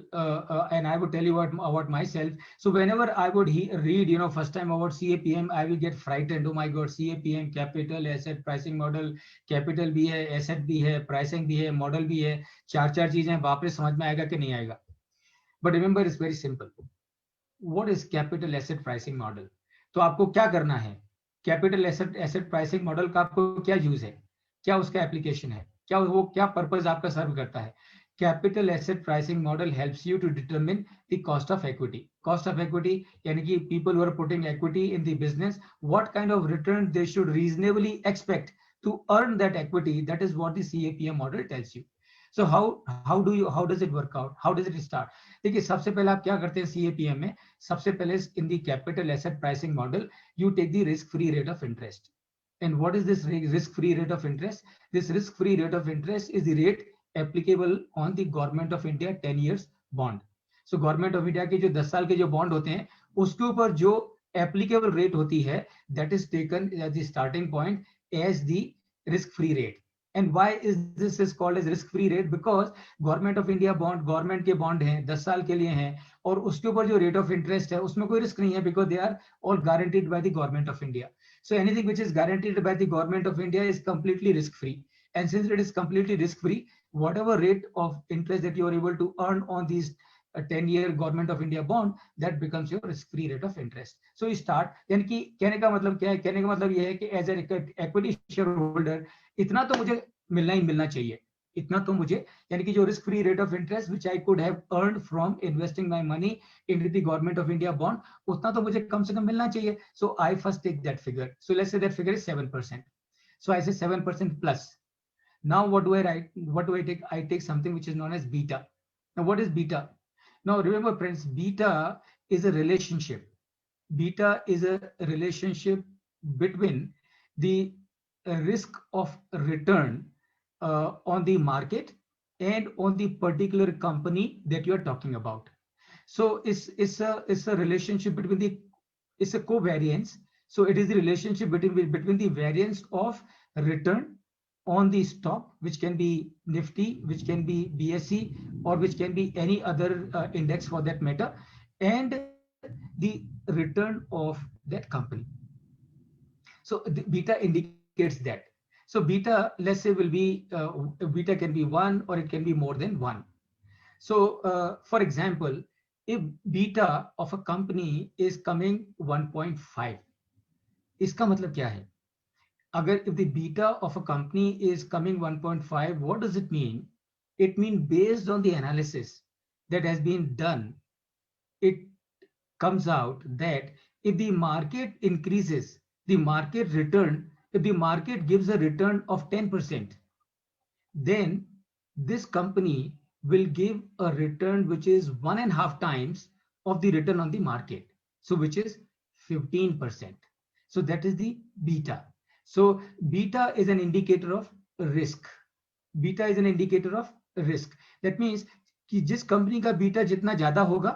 and I would tell you about myself. So whenever I would read, first time about CAPM, I will get frightened. Oh my God, CAPM, capital asset pricing model, capital भी है, asset भी है, pricing भी है, model भी है, चार चीजें बाप रे समझ में आएगा कि नहीं आएगा. But remember, it's very simple. What is capital asset pricing model? तो आपको क्या करना है? कैपिटल एसेट प्राइसिंग मॉडल का आपको क्या यूज है, क्या उसका एप्लीकेशन है, क्या पर्पस आपका सर्व करता है? Capital asset pricing model helps you to determine the cost of equity. Cost of equity यानी कि people who are putting equity in the business, what kind of return they should reasonably expect to earn that equity. That is what the CAPM model tells you. So how does it work out? How does it start? देखिए, सबसे पहले आप क्या करते हैं CAPM में? सबसे पहले in the capital asset pricing model, you take the risk-free rate of interest. And what is this risk-free rate of interest? This risk-free rate of interest is the rate applicable on the Government of India 10 years bond. So Government of India के जो 10 साल के जो bond होते हैं, उसके ऊपर जो applicable rate होती है, that is taken as the starting point as the risk-free rate. And why is this is called as risk-free rate? Because government of India bond, government के बॉन्ड हैं, 10 साल के लिए हैं, और उसके ऊपर जो रेट ऑफ इंटरेस्ट है उसमें कोई रिस्क नहीं है, because they are all guaranteed by the government of India. So anything which is guaranteed by the government of India is completely risk free. And since it is completely risk free, whatever rate of interest that you are able to earn on these 10-year government of India bond, that becomes your risk-free rate of interest. So you start, यानी कि कहने का मतलब क्या है? कहने का मतलब ये है कि as an equity shareholder इतना तो मुझे मिलना ही मिलना चाहिए, इतना तो मुझे, यानी कि जो risk free rate of interest which I could have earned from investing my money into the government of India bond, उतना तो मुझे कम से कम मिलना चाहिए. So I first take that figure. So let's say that figure is 7%. So I say 7% plus. Now what do I write? What do I take? I take something which is known as beta. Now what is beta? Now remember, friends, beta is a relationship. Beta is a relationship between the risk of return on the market and on the particular company that you are talking about. So it's a relationship between the, it's a covariance. So it is the relationship between the variance of return on the stock, which can be Nifty, which can be BSE, or which can be any other index for that matter, and the return of that company. So the beta indicates that. So beta, let's say, will be beta can be 1 or it can be more than 1. So for example, if beta of a company is coming 1.5, इसका मतलब क्या है? Agar if the beta of a company is coming 1.5, what does it mean? It means based on the analysis that has been done, it comes out that if the market increases, the market return, if the market gives a return of 10%, then this company will give a return which is 1.5 times of the return on the market. So which is 15%. So that is the beta. So beta is an indicator of risk. Beta is an indicator of risk. That means कि जिस company का beta जितना ज्यादा होगा,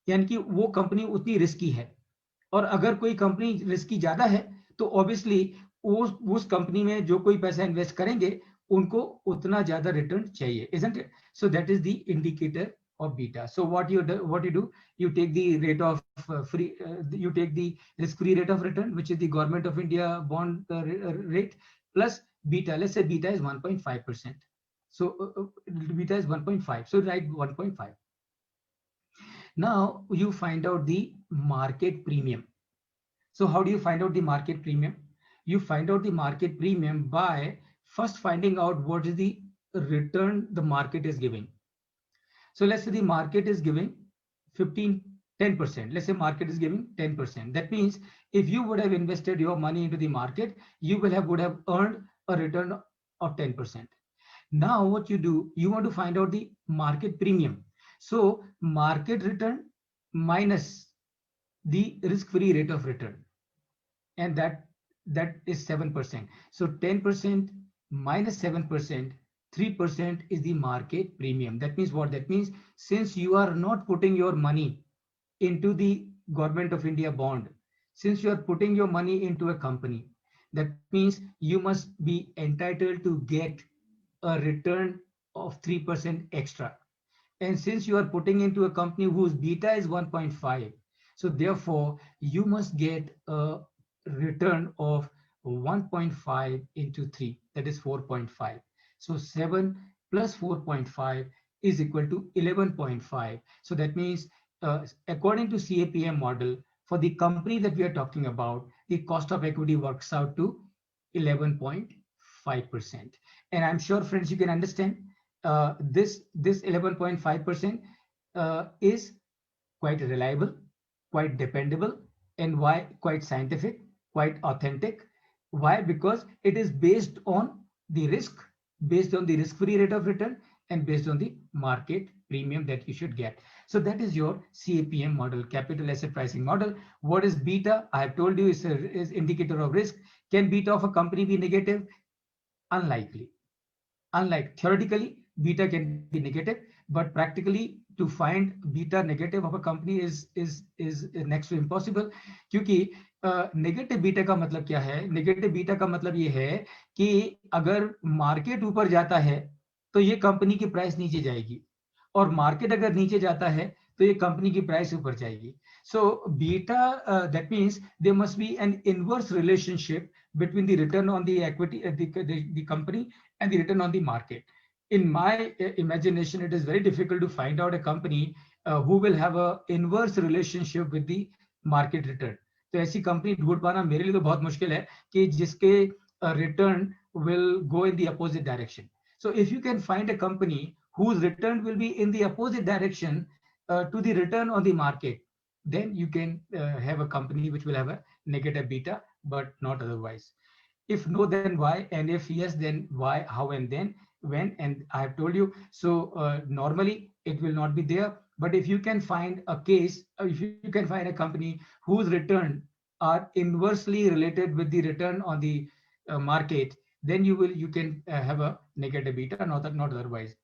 यानी कि वो company उतनी रिस्की है. और अगर कोई कंपनी रिस्की ज्यादा है तो ऑब्वियसली उस कंपनी में जो कोई पैसा इन्वेस्ट करेंगे उनको उतना ज्यादा रिटर्न चाहिए, isn't it? So that is the indicator of beta. So what you do, you take the rate of you take the risk-free rate of return, which is the government of India bond rate, plus beta. Let's say beta is 1.5%. So beta is 1.5. So write 1.5. Now you find out the market premium. So how do you find out the market premium? You find out the market premium by first finding out what is the return the market is giving. So let's say the market is giving 10%. Let's say market is giving 10%. That means if you would have invested your money into the market, you would have earned a return of 10%. Now what you do, you want to find out the market premium. So market return minus the risk-free rate of return, and that is 7%. So 10% minus 7%, 3% is the market premium. That means what? That means since you are not putting your money into the government of India bond, since you are putting your money into a company, that means you must be entitled to get a return of 3% extra. And since you are putting into a company whose beta is 1.5, so therefore you must get a return of 1.5 into 3, that is 4.5. So 7 plus 4.5 is equal to 11.5. So that means, according to CAPM model, for the company that we are talking about, the cost of equity works out to 11.5%. And I'm sure, friends, you can understand this 11.5% is quite reliable, quite dependable, and why quite scientific, quite authentic. Why? Because it is based on the risk, based on the risk-free rate of return, and based on the market premium that you should get. So that is your CAPM model, capital asset pricing model. What is beta? I have told you is indicator of risk. Can beta of a company be negative? Unlikely. Unlike theoretically, beta can be negative, but practically to find beta negative of a company is next to impossible. क्योंकि negative beta का मतलब क्या है? Negative beta का मतलब ये है कि अगर मार्केट ऊपर जाता है तो ये कंपनी की प्राइस नीचे जाएगी, और मार्केट अगर नीचे जाता है तो ये कंपनी की प्राइस ऊपर जाएगी. So beta, that means there must be an inverse relationship between the return on the equity, the company, and the return on the market. In my imagination, it is very difficult to find out a company who will have a inverse relationship with the market return. तो ऐसी company ढूंढ पाना मेरे लिए तो बहुत मुश्किल है कि जिसके return will go in the opposite direction. So if you can find a company whose return will be in the opposite direction to the return on the market, then you can have a company which will have a negative beta, but not otherwise. If no, then why? And if yes, then why, how, and then when? And I have told you. So normally it will not be there. But if you can find a case, if you can find a company whose return are inversely related with the return on the market, then you can have a negative beta, not otherwise.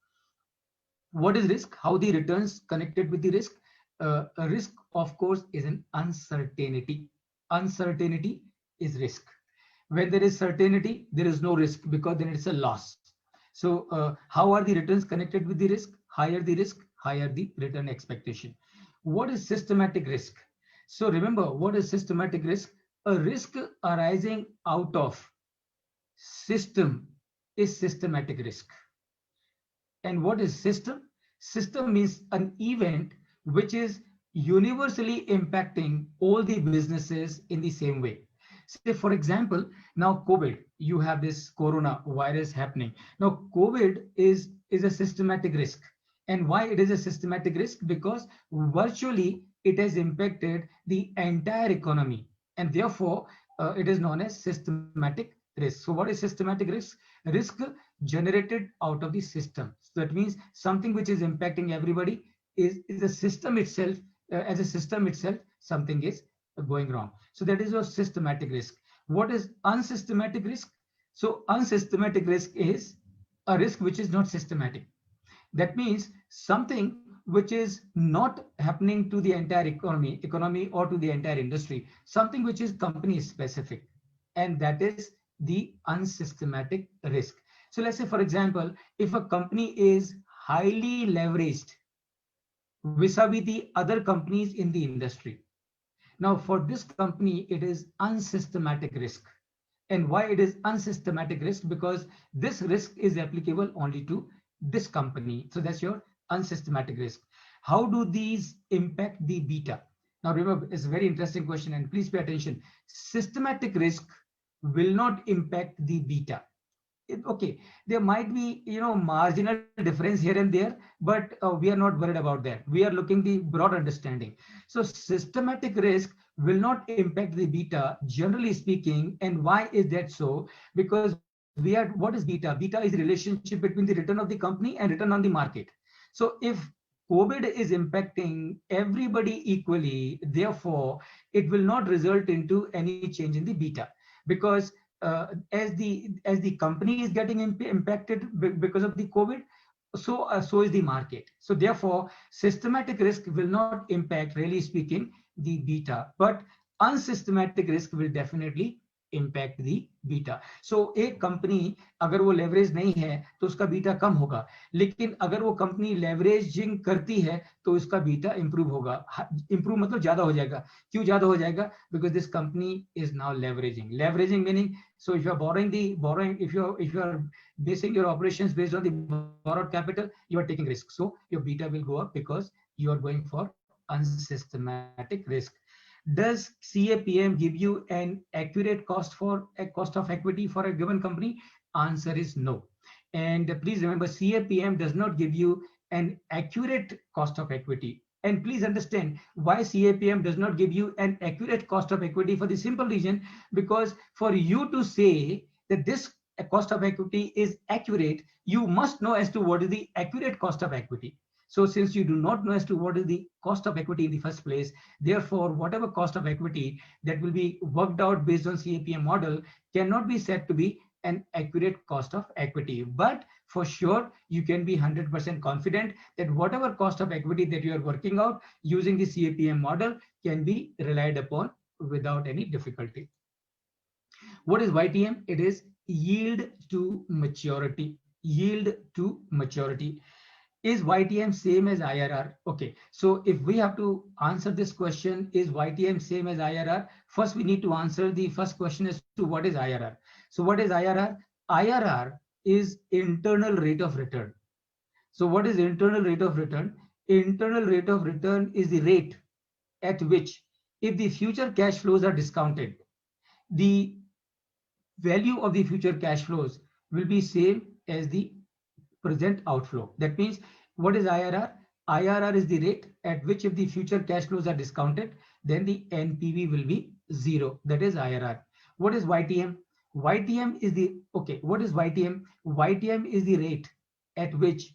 What is risk? How the returns connected with the risk? A risk, of course, is an uncertainty. Uncertainty is risk. When there is certainty, there is no risk, because then it's a loss. So how are the returns connected with the risk? Higher the risk, higher the return expectation. What is systematic risk? So remember, what is systematic risk? A risk arising out of system is systematic risk. And what is system? System means an event which is universally impacting all the businesses in the same way. Say, for example, now COVID, you have this corona virus happening. Now, COVID is a systematic risk. And why it is a systematic risk? Because virtually it has impacted the entire economy. And therefore, it is known as systematic risk. So what is systematic risk? Risk generated out of the system. So that means something which is impacting everybody is a system itself. As a system itself, something is going wrong. So that is your systematic risk. What is unsystematic risk? So unsystematic risk is a risk which is not systematic. That means something which is not happening to the entire economy or to the entire industry, something which is company specific, and that is the unsystematic risk. So let's say, for example, if a company is highly leveraged vis-a-vis the other companies in the industry. Now, for this company, it is unsystematic risk. And why it is unsystematic risk? Because this risk is applicable only to this company. So that's your unsystematic risk. How do these impact the beta? Now, remember, it's a very interesting question, and please pay attention. Systematic risk will not impact the beta. Okay, there might be marginal difference here and there, but we are not worried about that. We are looking the broad understanding. So systematic risk will not impact the beta, generally speaking. And why is that so? Because what is beta? Beta is the relationship between the return of the company and return on the market. So if COVID is impacting everybody equally, therefore it will not result into any change in the beta, because as the company is getting impacted because of the COVID, so is the market. So therefore, systematic risk will not impact, really speaking, the beta, but unsystematic risk will definitely impact the beta. So एक company अगर वो leverage नहीं है तो उसका beta कम होगा, लेकिन अगर वो कंपनी लेवरेजिंग करती है तो उसका बीटा इंप्रूव होगा. इंप्रूव मतलब ज्यादा हो जाएगा. क्यों ज्यादा हो जाएगा? Because this company is now leveraging meaning, so if you are borrowing, if you are basing your operations based on the borrowed capital, you are taking risk, so your beta will go up because you are going for unsystematic risk. Does CAPM give you an accurate cost of equity for a given company? Answer is no. And please remember, CAPM does not give you an accurate cost of equity. And please understand why CAPM does not give you an accurate cost of equity, for the simple reason, because for you to say that this cost of equity is accurate, you must know as to what is the accurate cost of equity. So since you do not know as to what is the cost of equity in the first place, therefore, whatever cost of equity that will be worked out based on CAPM model cannot be said to be an accurate cost of equity. But for sure, you can be 100% confident that whatever cost of equity that you are working out using the CAPM model can be relied upon without any difficulty. What is YTM? It is yield to maturity. Yield to maturity. Is YTM same as IRR? Okay, so if we have to answer this question, is YTM same as IRR? First, we need to answer the first question as to what is IRR. So what is IRR? IRR is internal rate of return. So what is internal rate of return? Internal rate of return is the rate at which, if the future cash flows are discounted, the value of the future cash flows will be same as the present outflow. That means, what is IRR? IRR is the rate at which, if the future cash flows are discounted, then the NPV will be 0. That is IRR. What is YTM? YTM is the, okay, what is YTM? YTM is the rate at which,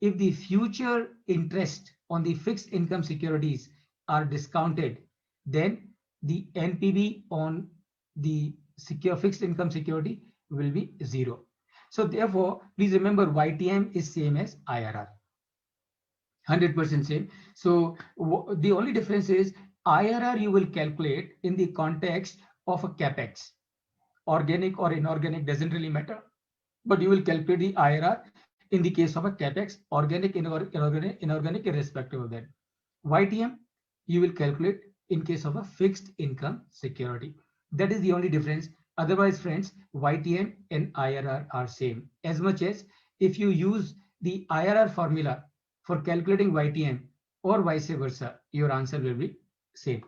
if the future interest on the fixed income securities are discounted, then the NPV on the fixed income security will be 0. So therefore, please remember, YTM is same as IRR, 100% same. So the only difference is IRR you will calculate in the context of a CapEx. Organic or inorganic doesn't really matter, but you will calculate the IRR in the case of a CapEx, organic, inorganic, irrespective of that. YTM you will calculate in case of a fixed income security. That is the only difference. Otherwise, friends, YTM and IRR are same. As much as if you use the IRR formula for calculating YTM or vice versa, your answer will be same.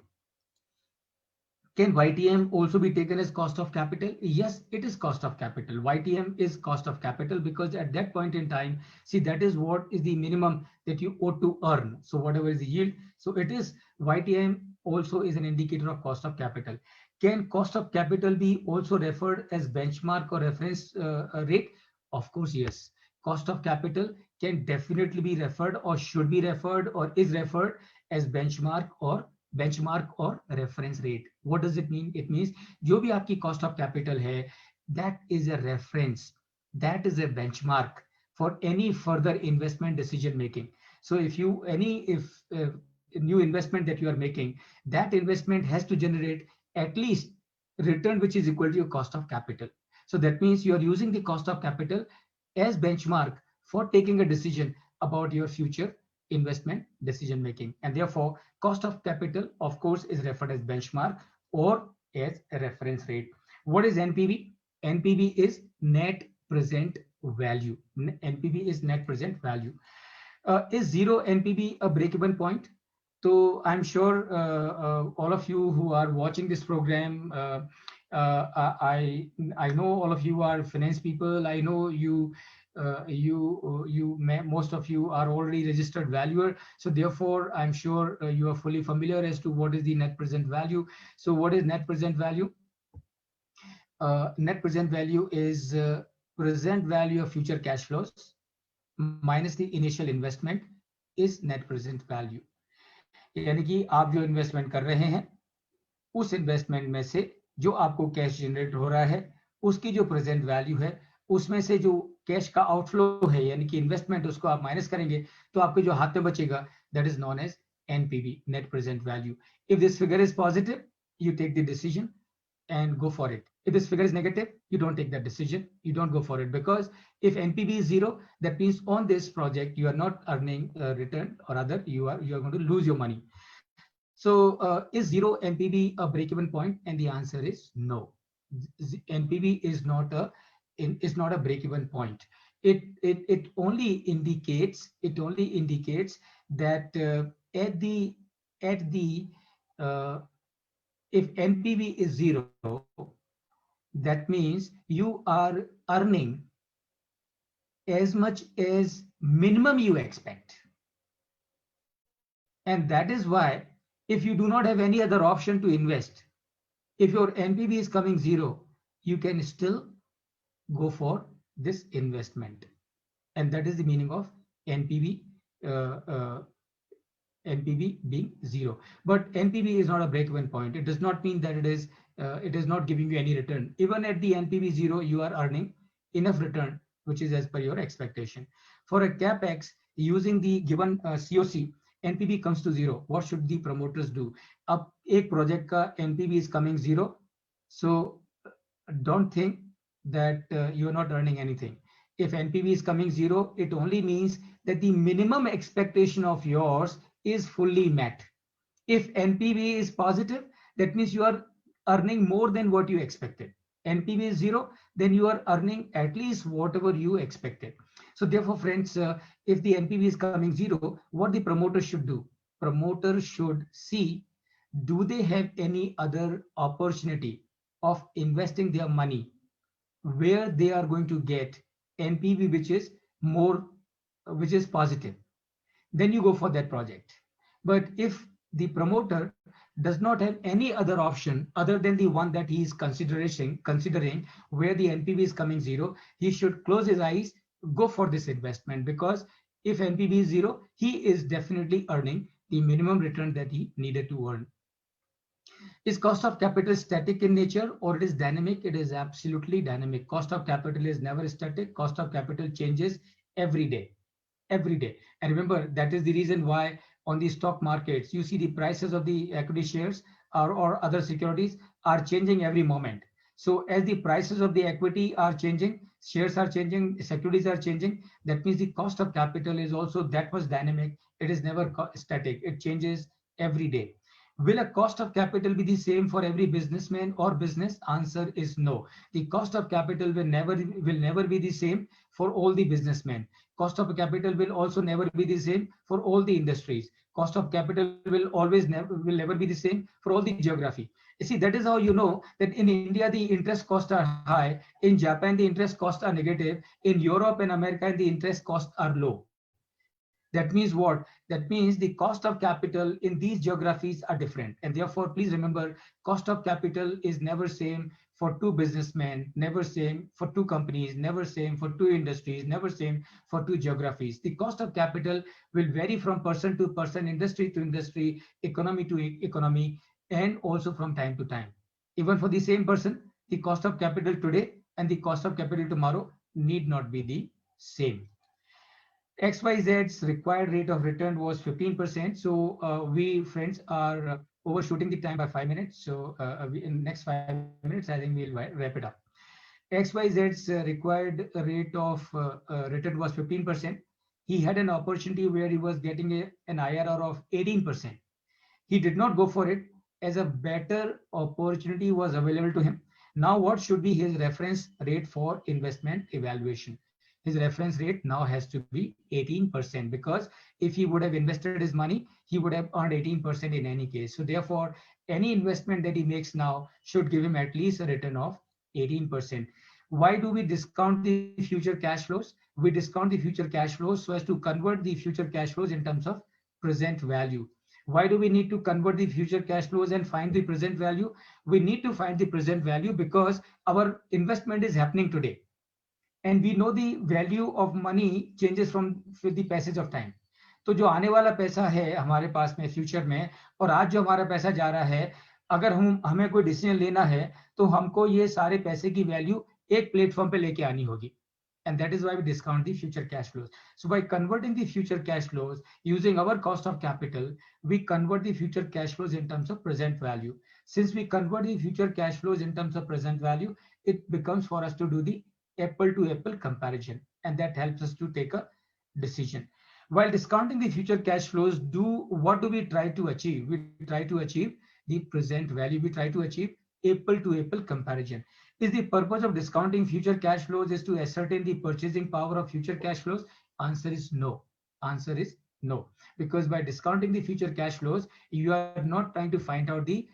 Can YTM also be taken as cost of capital? Yes, it is cost of capital. YTM is cost of capital because at that point in time, see, that is what is the minimum that you ought to earn. So whatever is the yield, so it is, YTM also is an indicator of cost of capital. Can cost of capital be also referred as benchmark or reference rate? Of course, yes. Cost of capital can definitely be referred or should be referred or is referred as benchmark or reference rate. What does it mean? It means जो भी आपकी cost of capital है, that is a reference, that is a benchmark for any further investment decision making. So if new investment that you are making, that investment has to generate at least return which is equal to your cost of capital. So that means you are using the cost of capital as benchmark for taking a decision about your future investment decision making, and therefore cost of capital, of course, is referred as benchmark or as a reference rate. What is NPV? NPV is net present value. NPV is net present value. Is zero NPV a break-even point? So I'm sure all of you who are watching this program, I know all of you are finance people. I know most of you are already registered valuer. So therefore, I'm sure you are fully familiar as to what is the net present value. So what is net present value? Net present value is present value of future cash flows minus the initial investment is net present value. यानी कि आप जो investment कर रहे हैं, उस investment में से जो आपको कैश जनरेट हो रहा है, उसकी जो प्रेजेंट वैल्यू है, उसमें से जो कैश का आउटफ्लो है यानी कि इन्वेस्टमेंट उसको आप माइनस करेंगे तो आपके जो हाथ में बचेगा that is known as NPV, net present value. If this figure is positive, you take the decision and go for it. If this figure is negative, you don't take that decision, you don't go for it, because if NPV is 0, that means on this project you are not earning a return, or rather you are going to lose your money. So is 0 NPV a break-even point? And the answer is no. NPV is not a break-even point. It only indicates that at the if NPV is 0, that means you are earning as much as minimum you expect. And that is why if you do not have any other option to invest, if your NPV is coming 0, you can still go for this investment. And that is the meaning of NPV, NPV being 0. But NPV is not a break-even point. It does not mean that it is not giving you any return. Even at the NPV 0, you are earning enough return, which is as per your expectation. For a CapEx, using the given COC, NPV comes to 0. What should the promoters do? Ab ek project ka NPV is coming 0, so don't think that you are not earning anything. If NPV is coming 0, it only means that the minimum expectation of yours is fully met. If NPV is positive, that means you are earning more than what you expected. NPV is 0, then you are earning at least whatever you expected. So therefore, friends, if the NPV is coming 0, what the promoter should do? Promoter should see, do they have any other opportunity of investing their money where they are going to get NPV which is positive. Then you go for that project. But if the promoter does not have any other option other than the one that he is considering where the NPV is coming 0, he should close his eyes, go for this investment, because if NPV is 0, he is definitely earning the minimum return that he needed to earn. Is cost of capital static in nature or it is dynamic? It is absolutely dynamic. Cost of capital is never static. Cost of capital changes every day. Every day. And remember, that is the reason why on the stock markets, you see the prices of the equity shares or other securities are changing every moment. So as the prices of the equity are changing, shares are changing, securities are changing, that means the cost of capital is also that much dynamic. It is never static. It changes every day. Will a cost of capital be the same for every businessman or business? Answer is no. The cost of capital will never be the same for all the businessmen. Cost of capital will also never be the same for all the industries. Cost of capital will never be the same for all the geography. You see, that is how you know that in India the interest costs are high, in Japan the interest costs are negative, in Europe and America the interest costs are low. That means what? That means the cost of capital in these geographies are different. And therefore, please remember, cost of capital is never same for two businessmen, never same for two companies, never same for two industries, never same for two geographies. The cost of capital will vary from person to person, industry to industry, economy to economy, and also from time to time. Even for the same person, the cost of capital today and the cost of capital tomorrow need not be the same. XYZ's required rate of return was 15%. So we friends are overshooting the time by 5 minutes. So in next 5 minutes, I think we'll wrap it up. XYZ's required rate of return was 15%. He had an opportunity where he was getting an IRR of 18%. He did not go for it as a better opportunity was available to him. Now, what should be his reference rate for investment evaluation? His reference rate now has to be 18%, because if he would have invested his money, he would have earned 18% in any case. So therefore, any investment that he makes now should give him at least a return of 18%. Why do we discount the future cash flows? We discount the future cash flows so as to convert the future cash flows in terms of present value. Why do we need to convert the future cash flows and find the present value? We need to find the present value because our investment is happening today. And we know the value of money changes from with the passage of time. तो जो आने वाला पैसा है हमारे पास में future में, और आज जो हमारा पैसा जा रहा है, अगर हमें कोई डिसीजन लेना है तो हमको ये सारे पैसे की वैल्यू एक प्लेटफॉर्म पे लेके आनी होगी. And that is why we discount the future cash flows. So by converting the future cash flows using our cost of capital, we convert the future cash flows in terms of present value. Since we convert the future cash flows in terms of present value, it becomes for us to do the apple to apple comparison, and that helps us to take a decision. While discounting the future cash flows, what do we try to achieve? We try to achieve the present value. We try to achieve apple to apple comparison. Is the purpose of discounting future cash flows is to ascertain the purchasing power of future cash flows? Answer is no. Answer is no. Because by discounting the future cash flows, you are not trying to find out the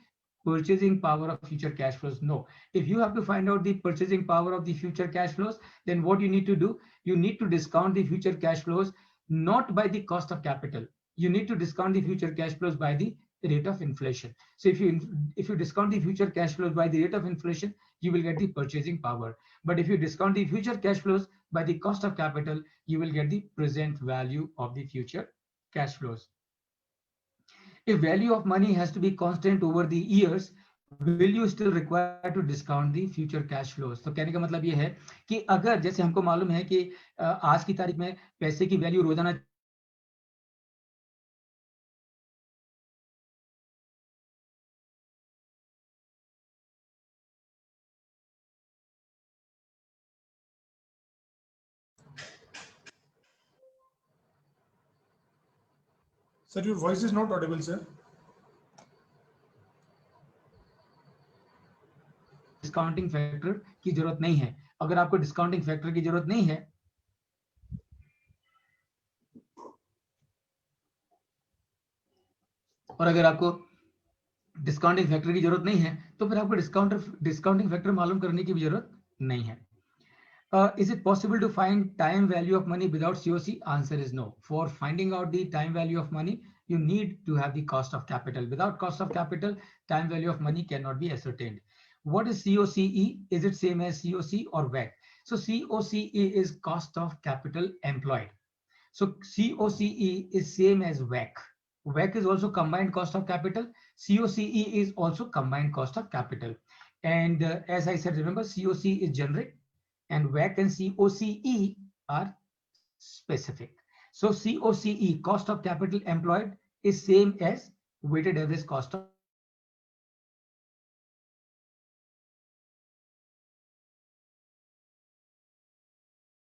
purchasing power of future cash flows. No. If you have to find out the purchasing power of the future cash flows, then what you need to do, you need to discount the future cash flows not by the cost of capital. You need to discount the future cash flows by the rate of inflation. So if you discount the future cash flows by the rate of inflation, you will get the purchasing power. But if you discount the future cash flows by the cost of capital, you will get the present value of the future cash flows. If value of money has to be constant over the years, will you still require to discount the future cash flows? तो कहने का मतलब ये है कि अगर जैसे हमको मालूम है कि आज की तारीख में पैसे की वैल्यू रोजाना Sir, your voice is not audible, sir. Discounting factor की जरूरत नहीं है. अगर आपको डिस्काउंटिंग फैक्टर की जरूरत नहीं है, और अगर आपको डिस्काउंटिंग फैक्टर की जरूरत नहीं है, तो फिर आपको डिस्काउंटिंग फैक्टर मालूम करने की भी जरूरत नहीं है. Is it possible to find time value of money without COC? Answer is no. For finding out the time value of money, you need to have the cost of capital. Without cost of capital, time value of money cannot be ascertained. What is COCE? Is it same as COC or WACC? So COCE is cost of capital employed. So COCE is same as WACC. WACC is also combined cost of capital. COCE is also combined cost of capital. And as I said, remember, COC is generic, and WACC and COCE are specific. So COCE, cost of capital employed, is same as weighted average cost of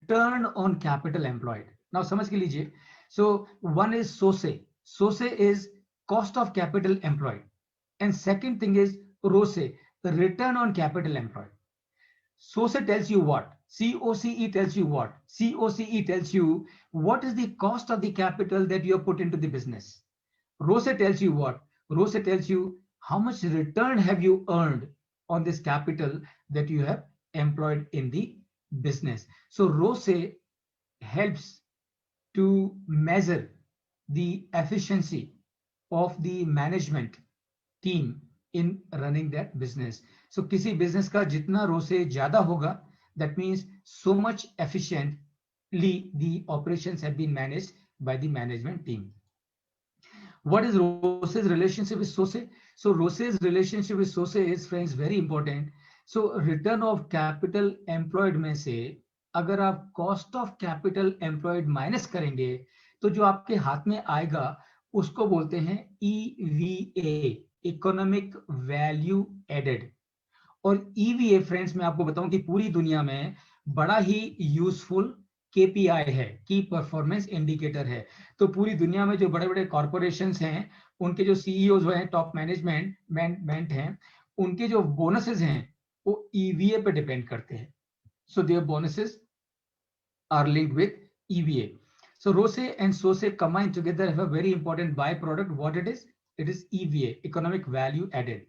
return on capital employed. Now समझ के लीजिए. So one is SOCE. SOCE is cost of capital employed, and second thing is ROCE, the return on capital employed. SOCE tells you what? COCE tells you what? COCE tells you what is the cost of the capital that you have put into the business. ROCE tells you what? ROCE tells you how much return have you earned on this capital that you have employed in the business. So ROCE helps to measure the efficiency of the management team in running that business. So किसी business का जितना ROCE ज्यादा होगा, that means so much efficiently the operations have been managed by the management team. What is ROCE's relationship with SOCE? So ROCE's relationship with SOCE is, friends, very important. So return of capital employed में से अगर आप cost of capital employed minus करेंगे, तो जो आपके हाथ में आएगा उसको बोलते हैं EVA, इकोनॉमिक वैल्यू एडेड. और EVA, फ्रेंड्स, मैं आपको बताऊं कि पूरी दुनिया में बड़ा ही यूजफुल KPI है, की परफॉर्मेंस इंडिकेटर है. तो पूरी दुनिया में जो बड़े बड़े कॉर्पोरेशंस हैं, उनके जो CEOs हैं, टॉप मैनेजमेंट हैं, उनके जो बोनसेस हैं वो EVA पे डिपेंड करते हैं. So their bonuses are linked with EVA. So ROCE and SOCE combined together have a very important byproduct. What it is? It is EVA, economic value added.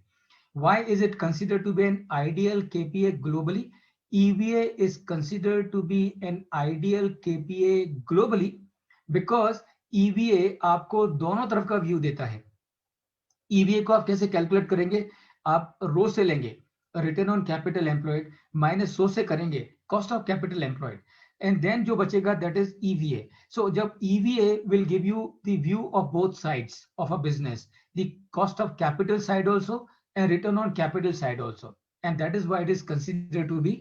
Why is it considered to be an ideal KPI globally? EVA is considered to be an ideal KPI globally because EVA आपको दोनों तरफ का view देता है. EVA को आप कैसे calculate करेंगे? आप रो से लेंगे return on capital employed minus सो से करेंगे cost of capital employed, and then जो बचेगा दैट इज EVA. सो जब EVA will give you the view of both sides of a business, the cost of capital side also and return on capital side also, and that is why it is considered to be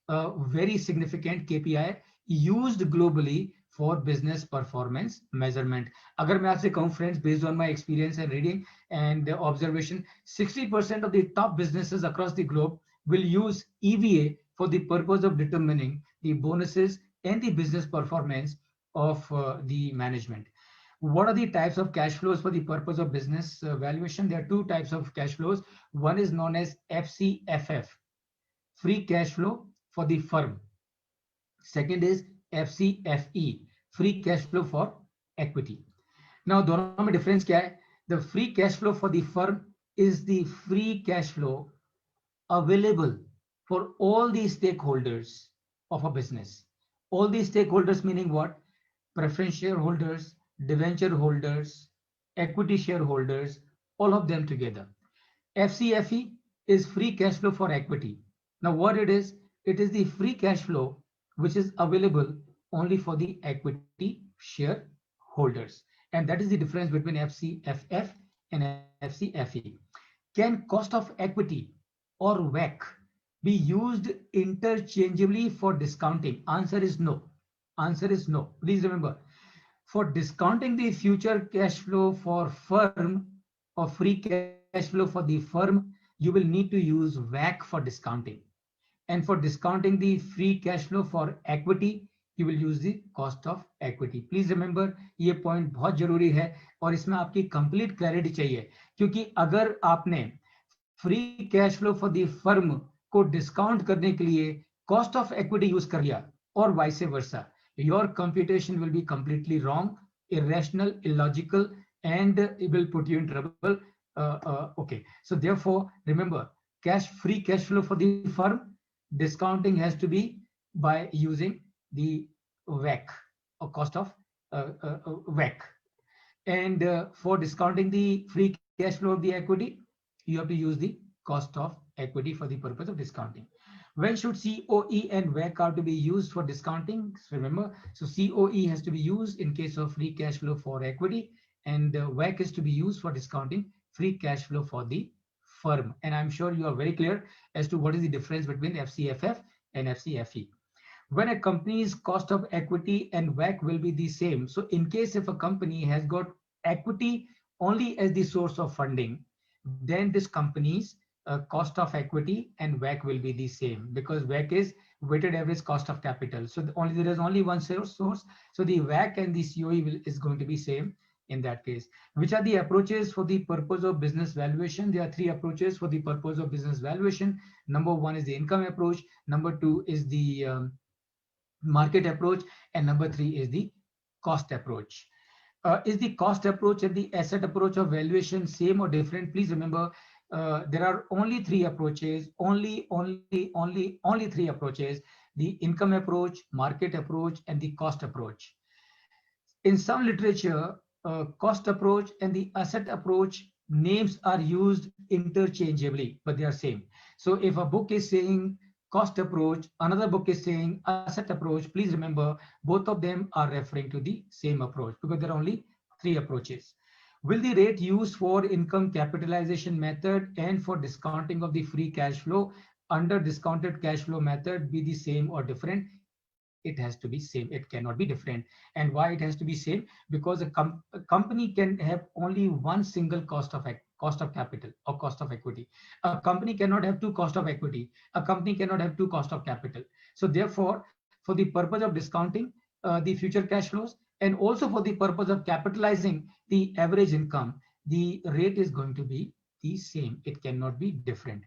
a very significant KPI used globally for business performance measurement. अगर मैं आपसे कहूँ friends, based on my experience and reading and observation, 60% of the top businesses across the globe will use EVA for the purpose of determining the bonuses and the business performance of the management. What are the types of cash flows for the purpose of business valuation? There are two types of cash flows. One is known as FCFF, free cash flow for the firm. Second is FCFE, free cash flow for equity. Now, दोनों में difference क्या है? The free cash flow for the firm is the free cash flow available for all the stakeholders of a business. All the stakeholders meaning what? Preference shareholders, debenture holders, equity shareholders, all of them together. FCFE is free cash flow for equity. Now what it is the free cash flow which is available only for the equity shareholders. And that is the difference between FCFF and FCFE. Can cost of equity or WACC be used interchangeably for discounting? Answer is no. Answer is no. Please remember, for discounting the future cash flow for firm or free cash flow for the firm, you will need to use WACC for discounting. And for discounting the free cash flow for equity, you will use the cost of equity. Please remember, ये point बहुत जरूरी है और इसमें आपकी complete clarity चाहिए, क्योंकि अगर आपने free cash flow for the firm को discount करने के लिए cost of equity use कर लिया और vice versa, your computation will be completely wrong, irrational, illogical, and it will put you in trouble. Okay, so therefore remember, free cash flow for the firm, discounting has to be by using the WACC or cost of WACC. And for discounting the free cash flow of the equity, you have to use the cost of equity for the purpose of discounting. When should COE and WACC are to be used for discounting? Remember, so COE has to be used in case of free cash flow for equity, and WACC is to be used for discounting free cash flow for the firm. And I'm sure you are very clear as to what is the difference between FCFF and FCFE. When a company's cost of equity and WACC will be the same. So in case if a company has got equity only as the source of funding, then this company's cost of equity and WACC will be the same, because WACC is weighted average cost of capital. So there is only one source. So the WACC and the COE is going to be same in that case. Which are the approaches for the purpose of business valuation? There are three approaches for the purpose of business valuation. Number one is the income approach. Number two is the market approach. And number three is the cost approach. Is the cost approach and the asset approach of valuation same or different? Please remember, there are only three approaches, only three approaches: the income approach, market approach, and the cost approach. In some literature, cost approach and the asset approach names are used interchangeably, but they are same. So if a book is saying cost approach, another book is saying asset approach, please remember both of them are referring to the same approach, because there are only three approaches. Will the rate used for income capitalization method and for discounting of the free cash flow under discounted cash flow method be the same or different? It has to be same. It cannot be different. And why it has to be same? Because a company can have only one single cost of capital or cost of equity. A company cannot have two cost of equity. A company cannot have two cost of capital. So therefore, for the purpose of discounting the future cash flows, and also for the purpose of capitalizing the average income, the rate is going to be the same. It cannot be different.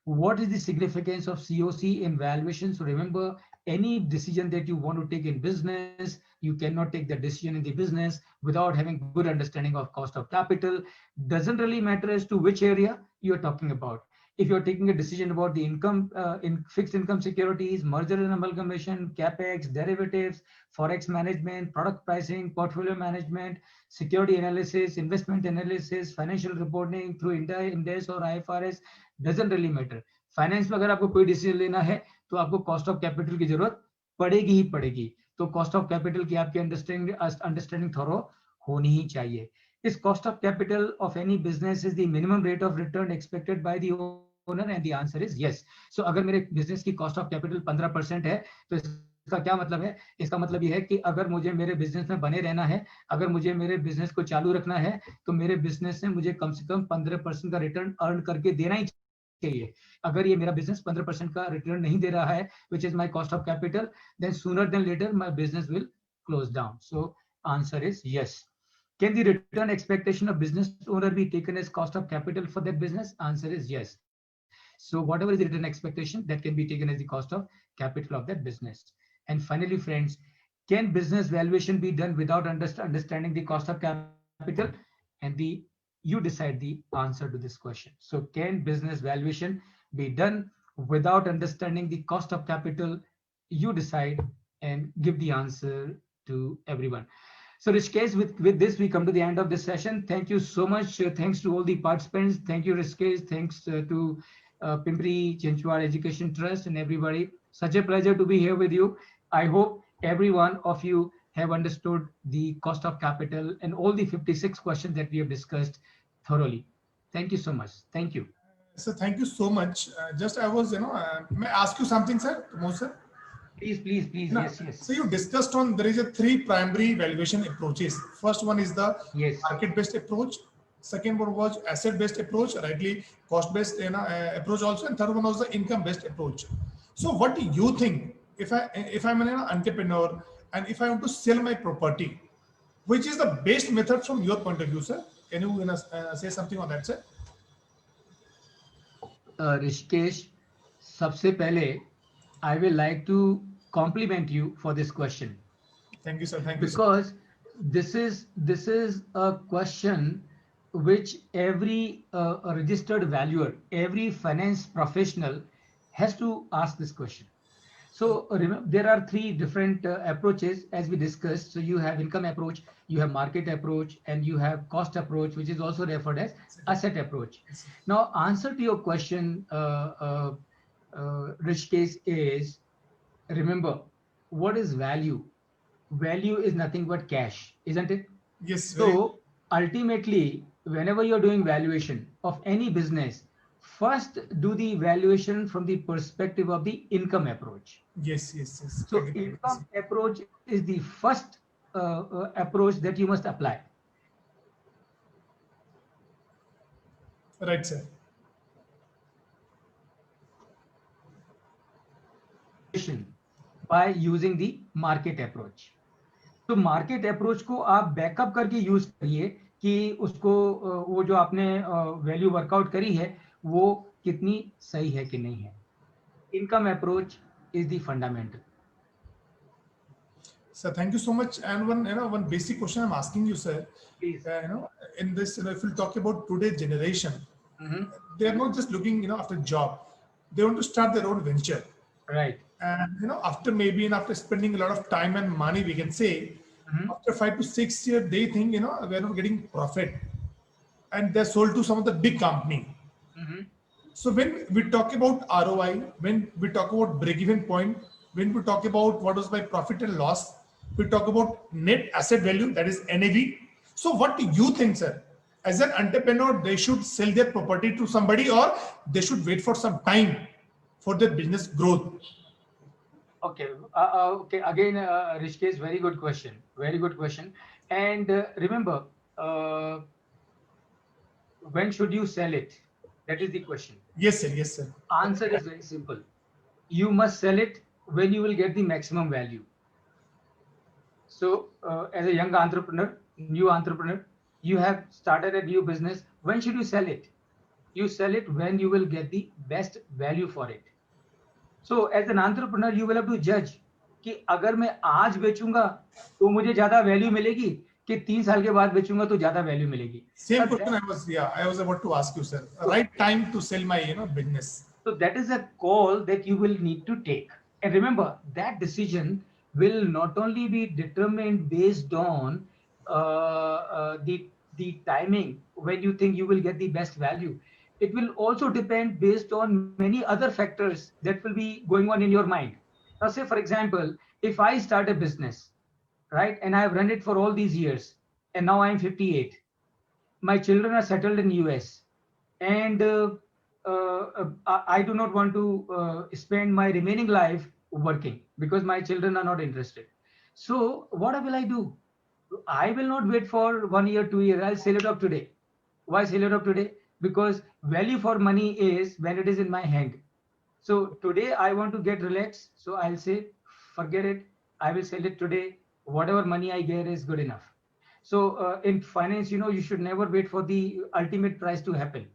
What is the significance of COC in valuation? So remember, any decision that you want to take in business, you cannot take the decision in the business without having good understanding of cost of capital. Doesn't really matter as to which area you're talking about. If you're taking a decision about the income in fixed income securities, merger and amalgamation, capex, derivatives, forex management, product pricing, portfolio management, security analysis, investment analysis, financial reporting through Ind AS or IFRS, doesn't really matter. Finance में अगर आपको कोई decision लेना है तो आपको cost of capital की जरूरत पड़ेगी ही पड़ेगी. तो कॉस्ट ऑफ कैपिटल की आपकी अंडरस्टैंडिंग थोरो होनी ही चाहिए. Is cost of capital of any business is the minimum rate of return expected by the owner? And the answer is yes. So अगर मेरे business की cost of capital 15% है, तो इसका क्या मतलब है? इसका मतलब ये है कि अगर मुझे मेरे business में बने रहना है, अगर मुझे मेरे business को चालू रखना है, तो मेरे business में मुझे कम से कम 15% का return earn करके देना ही चाहिए. अगर ये मेरा business 15% का return नहीं दे रहा है, which is my cost of capital, then sooner than later my business will close down. So answer is yes. Can the return expectation of business owner be taken as cost of capital for that business? Answer is yes. So whatever is the return expectation, that can be taken as the cost of capital of that business. And finally, friends, can business valuation be done without understanding the cost of capital? And you decide the answer to this question. So can business valuation be done without understanding the cost of capital? You decide and give the answer to everyone. So Rishikesh, with this, we come to the end of this session. Thank you so much. Thanks to all the participants. Thank you, Rishikesh. Thanks to Pimpri Chinchwad Education Trust and everybody. Such a pleasure to be here with you. I hope every one of you have understood the cost of capital and all the 56 questions that we have discussed thoroughly. Thank you so much. Thank you. So thank you so much. Just I was, may I ask you something, sir? Pramod sir? Please. Yes. So you discussed on there is a three primary valuation approaches. First one is the Yes. market-based approach. Second one was asset-based approach, rightly cost-based approach also, and third one was the income-based approach. So what do you think if I'm an entrepreneur and if I want to sell my property, which is the best method from your point of view, sir? Can you say something on that, sir? Rishikesh, सबसे पहले I will like to compliment you for this question. Thank you, sir. Thank you, sir. Because this is a question which every registered valuer, every finance professional has to ask this question. So remember, there are three different approaches as we discussed. So you have income approach, you have market approach, and you have cost approach, which is also referred as asset approach. Now, answer to your question, Rishikesh, is remember, what is value? Value is nothing but cash, isn't it? Yes. Very So ultimately, whenever you're doing valuation of any business, first do the valuation from the perspective of the income approach. yes. So Agree. income approach is the first approach that you must apply. Right, sir. By using the market approach. तो market approach को आप backup करके use करिए कि उसको वो जो आपने वैल्यू वर्कआउट करी है वो कितनी सही है कि नहीं है. Income approach is the fundamental. Sir, thank you so much. And one basic question I'm asking you, sir. Please. In this, if we talk about today's generation, they are not just looking, after job. They want to start their own venture. Right. And after spending a lot of time and money, we can say, after 5 to 6 years, they think we're not getting profit, and they're sold to some of the big company. So when we talk about ROI, when we talk about break-even point, when we talk about what was my profit and loss, we talk about net asset value, that is NAV. So what do you think, sir? As an entrepreneur, they should sell their property to somebody, or they should wait for some time for their business growth? Okay. Okay. Again, Rishikesh, very good question. Very good question. And remember, when should you sell it? That is the question. Yes, sir. Yes, sir. Answer is very simple. You must sell it when you will get the maximum value. So, as a young entrepreneur, new entrepreneur, you have started a new business. When should you sell it? You sell it when you will get the best value for it. So, as an entrepreneur, you will have to judge कि अगर मैं आज बेचूंगा तो मुझे ज्यादा value मिलेगी कि 3 साल के बाद बेचूंगा तो ज्यादा वैल्यू मिलेगी. Same question I was about to ask you, sir. Right time to sell my business. So that is a call that you will need to take. And remember, that decision will not only be determined based on the timing when you think you will get the best value. It will also depend based on many other factors that will be going on in your mind. Now, say for example, if I start a business, right, and I have run it for all these years, and now I am 58. My children are settled in US, and I do not want to spend my remaining life working because my children are not interested. So what will I do? I will not wait for 1 year, 2 years. I'll sell it off today. Why sell it off today? Because value for money is when it is in my hand. So today I want to get relaxed. So I'll say, forget it. I will sell it today. Whatever money I get is good enough. So in finance, you should never wait for the ultimate price to happen.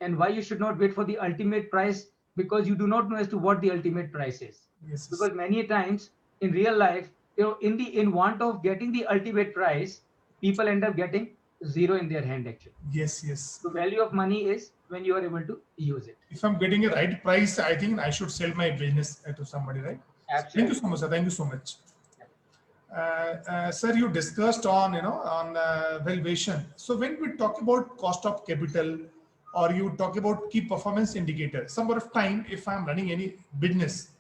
And why you should not wait for the ultimate price? Because you do not know as to what the ultimate price is. Yes, yes. Because many times in real life, in want of getting the ultimate price, people end up getting zero in their hand actually. Yes, yes. The value of money is when you are able to use it. If I'm getting a right price, I think I should sell my business to somebody, right? Thank you so much, sir. Thank you so much. Sir, you discussed on valuation. So when we talk about cost of capital, or you talk about key performance indicator, some of time if I'm running any business,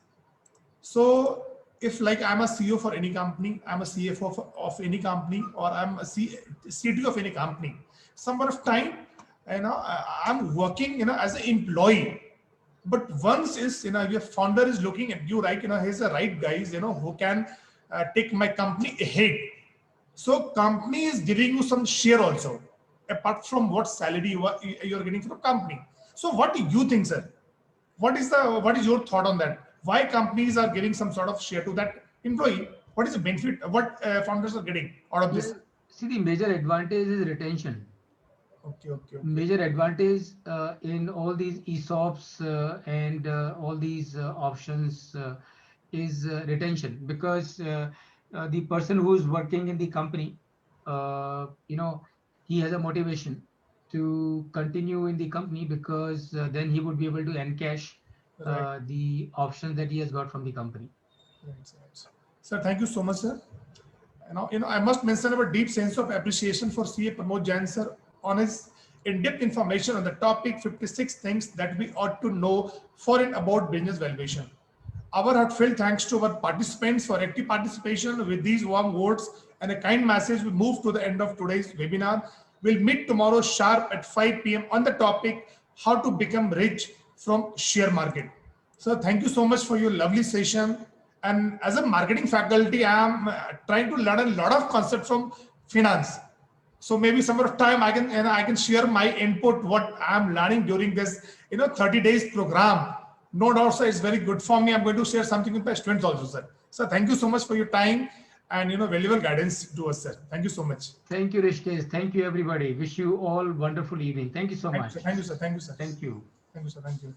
so if like I'm a CEO for any company, I'm a CFO of any company, or I'm a CTO of any company, some of time I'm working as an employee. But once is your founder is looking at you, right, he's the right guys who can take my company ahead. So company is giving you some share also, apart from what salary you're getting from company. So what do you think, sir? What is your thought on that? Why companies are giving some sort of share to that employee? What is the benefit? What founders are getting out of this? See, the major advantage is retention. Okay. Major advantage in all these ESOPs and all these options is retention, because the person who is working in the company, he has a motivation to continue in the company, because then he would be able to encash Right. the options that he has got from the company. Right. Sir, thank you so much, sir. I must mention our deep sense of appreciation for CA Pramod Jain, sir, on his in-depth information on the topic 56 things that we ought to know for and about business valuation. Our heartfelt thanks to our participants for active participation. With these warm words and a kind message, we move to the end of today's webinar. We'll meet tomorrow sharp at 5 p.m. on the topic, how to become rich from share market. So thank you so much for your lovely session. And as a marketing faculty, I am trying to learn a lot of concepts from finance. So maybe some of time I can share my input, what I'm learning during this 30 days program. No doubt, sir, it's very good for me. I'm going to share something with my students also, sir. So thank you so much for your time and valuable guidance to us, sir. Thank you so much. Thank you, Rishikesh. Thank you, everybody. Wish you all wonderful evening. Thank you so much. Thank you, sir. Thank you, sir. Thank you. Thank you, sir. Thank you.